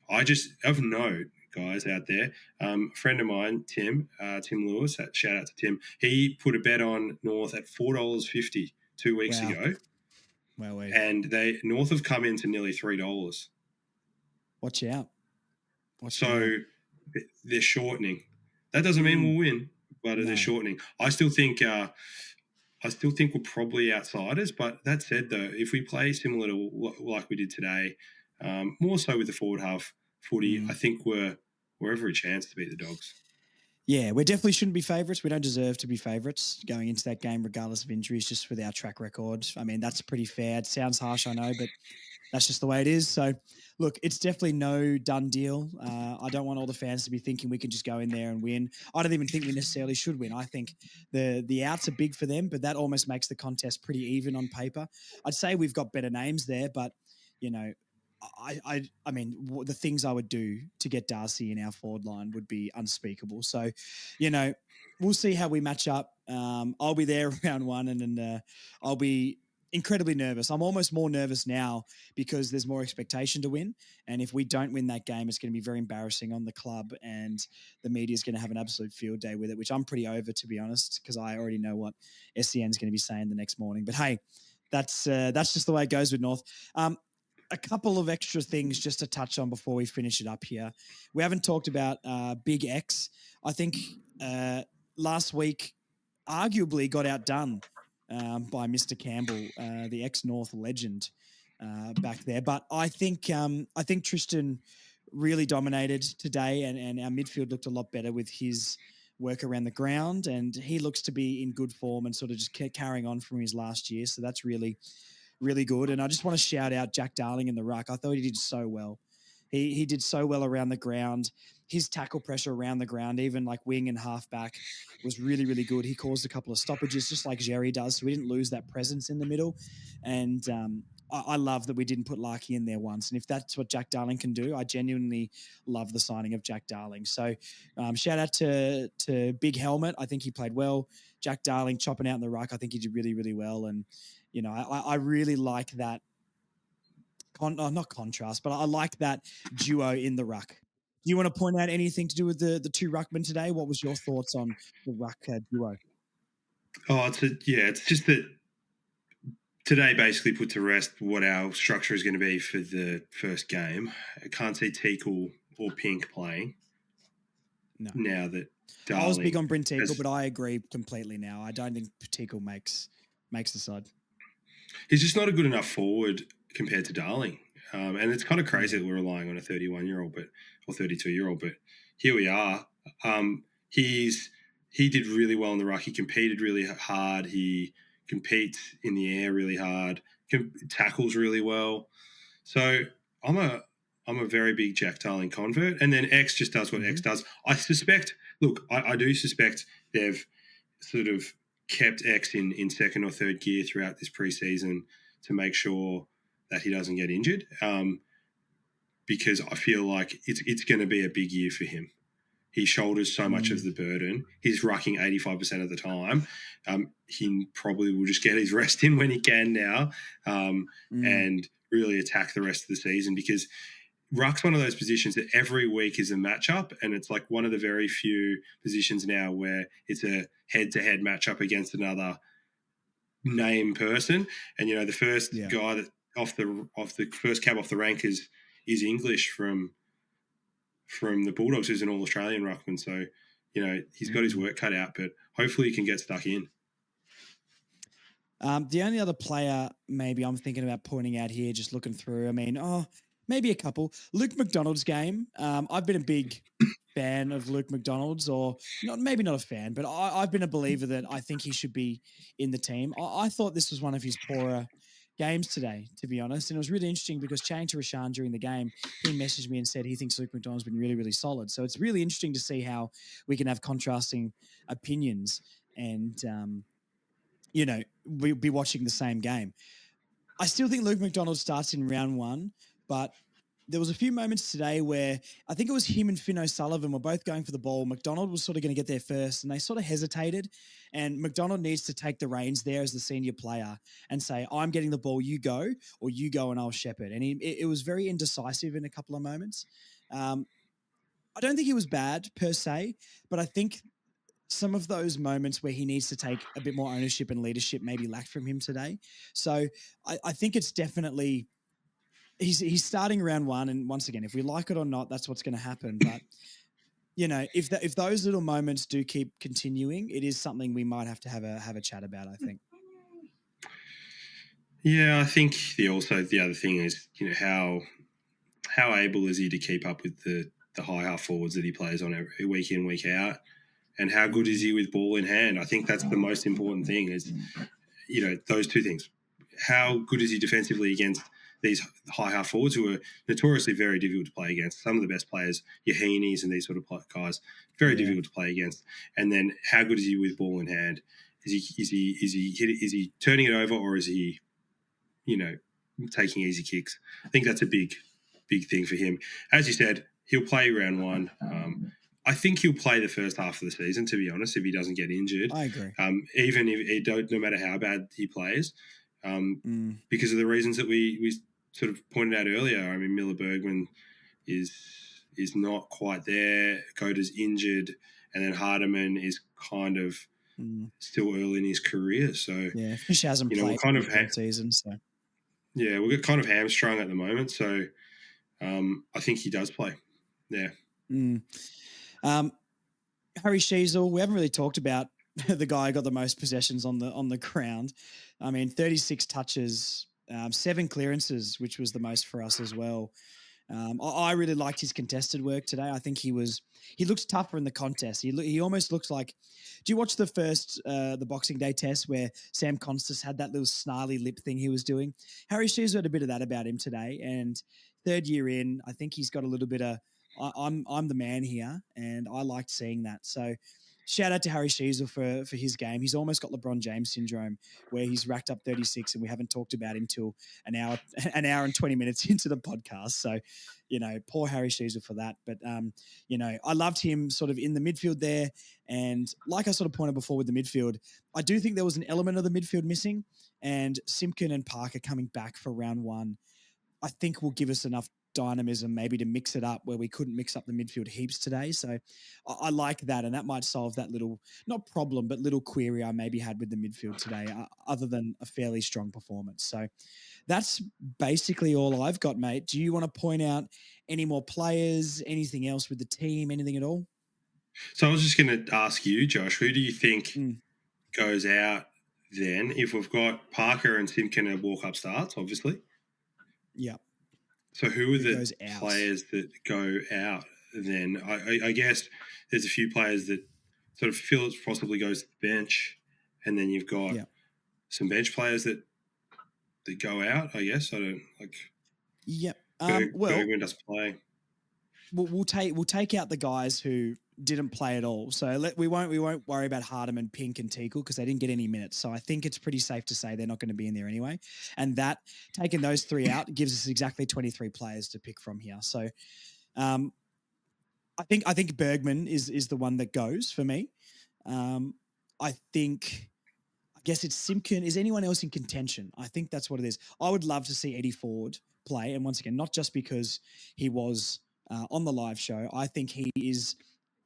I just, of note, guys out there, a friend of mine, Tim Lewis, shout out to Tim, he put a bet on North at $4.50 2 weeks ago. Wow. And North have come into nearly $3. Watch out. They're shortening. That doesn't mean we'll win, but they're shortening. I still think we're probably outsiders. But that said, though, if we play similar to like we did today, more so with the forward half footy, I think we're every chance to beat the Dogs. Yeah, we definitely shouldn't be favourites. We don't deserve to be favourites going into that game, regardless of injuries, just with our track record. I mean, that's pretty fair. It sounds harsh, I know, but that's just the way it is. So, look, it's definitely no done deal. I don't want all the fans to be thinking we can just go in there and win. I don't even think we necessarily should win. I think the outs are big for them, but that almost makes the contest pretty even on paper. I'd say we've got better names there, but, you know, I mean, the things I would do to get Darcy in our forward line would be unspeakable. So, you know, we'll see how we match up. I'll be there round one, and I'll be incredibly nervous. I'm almost more nervous now because there's more expectation to win. And if we don't win that game, it's going to be very embarrassing on the club, and the media is going to have an absolute field day with it, which I'm pretty over, to be honest, because I already know what SEN is going to be saying the next morning. But hey, that's just the way it goes with North. A couple of extra things just to touch on before we finish it up here. We haven't talked about Big X. I think last week arguably got outdone by Mr. Campbell, the ex-North legend back there. But I think Tristan really dominated today, and our midfield looked a lot better with his work around the ground, and he looks to be in good form and sort of just carrying on from his last year. So that's really good. And I just want to shout out Jack Darling in the ruck. I thought he did so well. He did so well around the ground. His tackle pressure around the ground, even like wing and halfback, was really, really good. He caused a couple of stoppages just like Jerry does, so we didn't lose that presence in the middle. And I love that we didn't put Larky in there once. And if that's what Jack Darling can do, I genuinely love the signing of Jack Darling. So shout out to Big Helmet. I think he played well. Jack Darling chopping out in the ruck, I think he did really, really well. And you know, I really like that, not contrast, but I like that duo in the ruck. Do you want to point out anything to do with the two ruckmen today? What was your thoughts on the ruck duo? Oh, it's just that today basically put to rest what our structure is going to be for the first game. I can't see Teakle or Pink playing. No. Now that Darling I was big on Bryn Teakle, but I agree completely now. I don't think Teakle makes the side. He's just not a good enough forward compared to Darling. And it's kind of crazy that we're relying on a 31-year-old or 32-year-old, but here we are. He did really well in the ruck. He competed really hard. He competes in the air really hard, tackles really well. So I'm a very big Jack Darling convert. And then X just does what X does. I do suspect they've sort of kept X in second or third gear throughout this preseason to make sure that he doesn't get injured, because I feel like it's going to be a big year for him. He shoulders so much of the burden. He's rucking 85% of the time. He probably will just get his rest in when he can now, and really attack the rest of the season, because ruck's one of those positions that every week is a matchup, and it's like one of the very few positions now where it's a head-to-head matchup against another name person. And the first Yeah. guy that off the first cab off the rank is English from the Bulldogs, who's an All-Australian ruckman. So he's got his work cut out, but hopefully he can get stuck in. The only other player maybe I'm thinking about pointing out here, just looking through, maybe a couple. Luke McDonald's game. I've been a big fan of Luke McDonald's, or maybe not a fan, but I've been a believer that I think he should be in the team. I thought this was one of his poorer games today, to be honest. And it was really interesting because chatting to Rashan during the game, he messaged me and said he thinks Luke McDonald's been really, really solid. So it's really interesting to see how we can have contrasting opinions and, we'll be watching the same game. I still think Luke McDonald starts in round one, but there was a few moments today where I think it was him and Finn O'Sullivan were both going for the ball. McDonald was sort of going to get there first, and they sort of hesitated. And McDonald needs to take the reins there as the senior player and say, I'm getting the ball, you go, or you go and I'll shepherd. And it was very indecisive in a couple of moments. I don't think he was bad per se, but I think some of those moments where he needs to take a bit more ownership and leadership maybe lacked from him today. So I think it's definitely he's starting round one, and once again, if we like it or not, that's what's going to happen. But if those little moments do keep continuing, it is something we might have to have a chat about, I think. Yeah, I think the other thing is how able is he to keep up with the high half forwards that he plays on every week in, week out. And how good is he with ball in hand? I think that's the most important thing is, those two things. How good is he defensively against these high half forwards who are notoriously very difficult to play against? Some of the best players, your Heaney's and these sort of guys, very difficult to play against. And then how good is he with ball in hand? Is he turning it over, or is he, taking easy kicks? I think that's a big thing for him. As you said, he'll play round one. I think he'll play the first half of the season, to be honest, if he doesn't get injured. I agree. Even if he no matter how bad he plays, because of the reasons that we sort of pointed out earlier. I mean, Miller Bergman is not quite there. Goda's injured, and then Hardiman is kind of still early in his career. So yeah, Fish hasn't played we're kind of season. So we're kind of hamstrung at the moment. So I think he does play. Yeah. Harry Sheasel, we haven't really talked about the guy who got the most possessions on the ground. I mean, 36 touches, 7 clearances, which was the most for us as well. I really liked his contested work today. I think he looked tougher in the contest. He almost looks like. Do you watch the first the Boxing Day test where Sam Constas had that little snarly lip thing he was doing? Harry Sheasel had a bit of that about him today, and third year in, I think he's got a little bit of. I'm the man here, and I liked seeing that. So shout out to Harry Sheasel for his game. He's almost got LeBron James syndrome, where he's racked up 36, and we haven't talked about him till an hour and 20 minutes into the podcast. So, poor Harry Sheasel for that. But I loved him sort of in the midfield there, and like I sort of pointed before with the midfield, I do think there was an element of the midfield missing, and Simpkin and Parker coming back for round one, I think will give us enough dynamism maybe to mix it up where we couldn't mix up the midfield heaps today. So I like that, and that might solve that little, not problem, but little query I maybe had with the midfield today, other than a fairly strong performance. So that's basically all I've got, mate. Do you want to point out any more players, anything else with the team, anything at all? So I was just going to ask you, Josh, who do you think goes out then if we've got Parker and Simpkin at walk-up starts, obviously? Yeah. So who are the players that go out then? I guess there's a few players that sort of Phillips possibly goes to the bench, and then you've got some bench players that go out, I guess. I don't like. Yep. Bergman doesn't play. We'll take out the guys who didn't play at all. So we won't worry about Hardiman, Pink, and Teakle because they didn't get any minutes. So I think it's pretty safe to say they're not going to be in there anyway. And that taking those 3 out gives us exactly 23 players to pick from here. So I think Bergman is the one that goes for me. I guess it's Simpkin. Is anyone else in contention? I think that's what it is. I would love to see Eddie Ford play. And once again, not just because he was on the live show. I think he is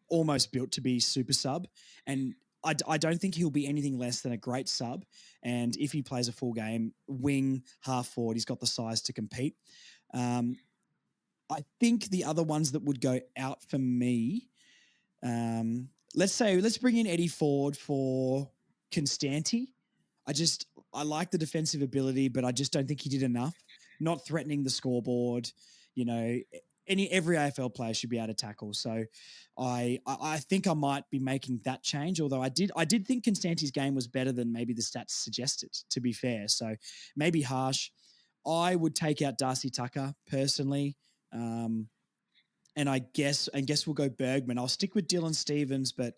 almost built to be super sub. And I don't think he'll be anything less than a great sub. And if he plays a full game, wing, half forward, he's got the size to compete. I think the other ones that would go out for me, let's bring in Eddie Ford for Constanti. I like the defensive ability, but I just don't think he did enough. Not threatening the scoreboard, you know. Every AFL player should be able to tackle. So I think I might be making that change. Although I did think Constanti's game was better than maybe the stats suggested, to be fair. So maybe harsh. I would take out Darcy Tucker personally. And I guess we'll go Bergman. I'll stick with Dylan Stevens, but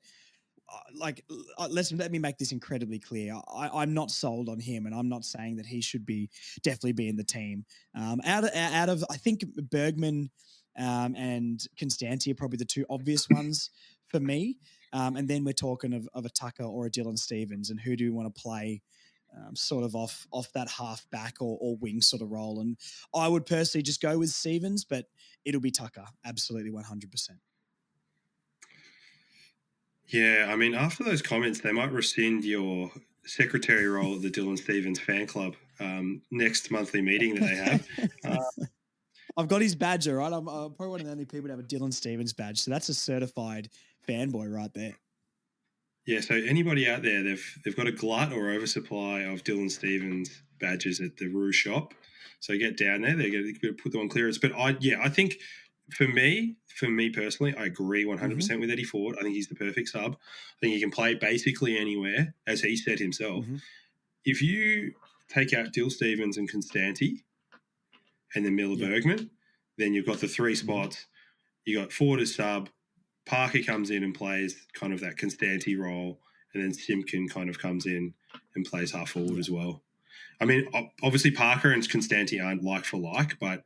let me make this incredibly clear. I'm not sold on him, and I'm not saying that he should definitely be in the team. Out of I think Bergman and Constanti are probably the two obvious ones for me. And then we're talking of a Tucker or a Dylan Stevens, and who do we want to play sort of off that half back or wing sort of role. And I would personally just go with Stevens, but it'll be Tucker, absolutely 100%. Yeah, I mean, after those comments, they might rescind your secretary role at the Dylan Stevens fan club next monthly meeting that they have. I've got his badge, all right? I'm probably one of the only people to have a Dylan Stevens badge, so that's a certified fanboy right there. Yeah, so anybody out there, they've got a glut or oversupply of Dylan Stevens badges at the Roo shop. So get down there, they're going to put them on clearance. But I think for me personally, I agree 100% with Eddie Ford. I think he's the perfect sub. I think he can play basically anywhere, as he said himself. If you take out Dill Stevens and Constanti and then Miller Bergman, then you've got the three spots. You got Ford as sub, Parker comes in and plays kind of that Constanti role, and then Simpkin kind of comes in and plays half forward as well. I mean, obviously Parker and Constanti aren't like for like, but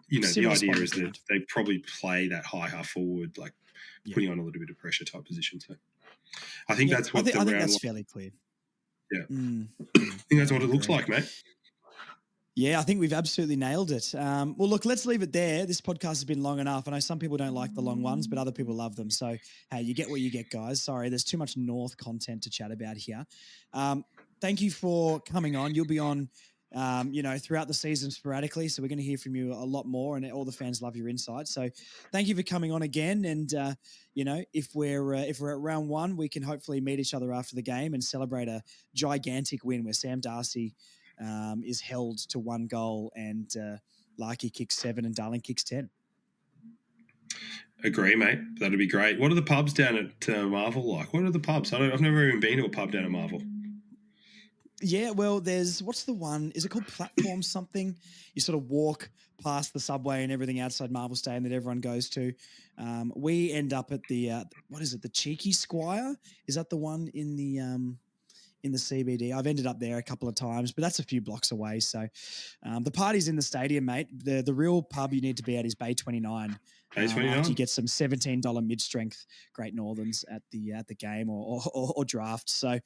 you know, the idea is that they probably play that high half forward, like putting on a little bit of pressure type position. So I think that's what I think that's fairly clear. Yeah. I think that's what it looks like, mate. Yeah, I think we've absolutely nailed it. Well, look, let's leave it there. This podcast has been long enough. I know some people don't like the long ones, but other people love them. So, hey, you get what you get, guys. Sorry, there's too much North content to chat about here. Thank you for coming on. You'll be on, throughout the season sporadically. So we're going to hear from you a lot more, and all the fans love your insights. So thank you for coming on again. And, if we're at round one, we can hopefully meet each other after the game and celebrate a gigantic win where Sam Darcy is held to 1 goal and Larky kicks 7 and Darling kicks 10. Agree, mate. That'd be great. What are the pubs down at Marvel like? What are the pubs? I've never even been to a pub down at Marvel. Yeah, well, what's the one? Is it called Platform something? You sort of walk past the subway and everything outside Marvel Stadium that everyone goes to. We end up at the, the Cheeky Squire? Is that the one in the CBD? I've ended up there a couple of times, but that's a few blocks away. So the party's in the stadium, mate. The real pub you need to be at is Bay 29. Bay 29? You get some $17 mid-strength Great Northerns at the game or draft. So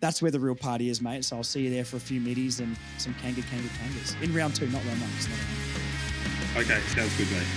that's where the real party is, mate. So I'll see you there for a few middies and some kangas in round 2, not round 1. Okay, sounds good, mate.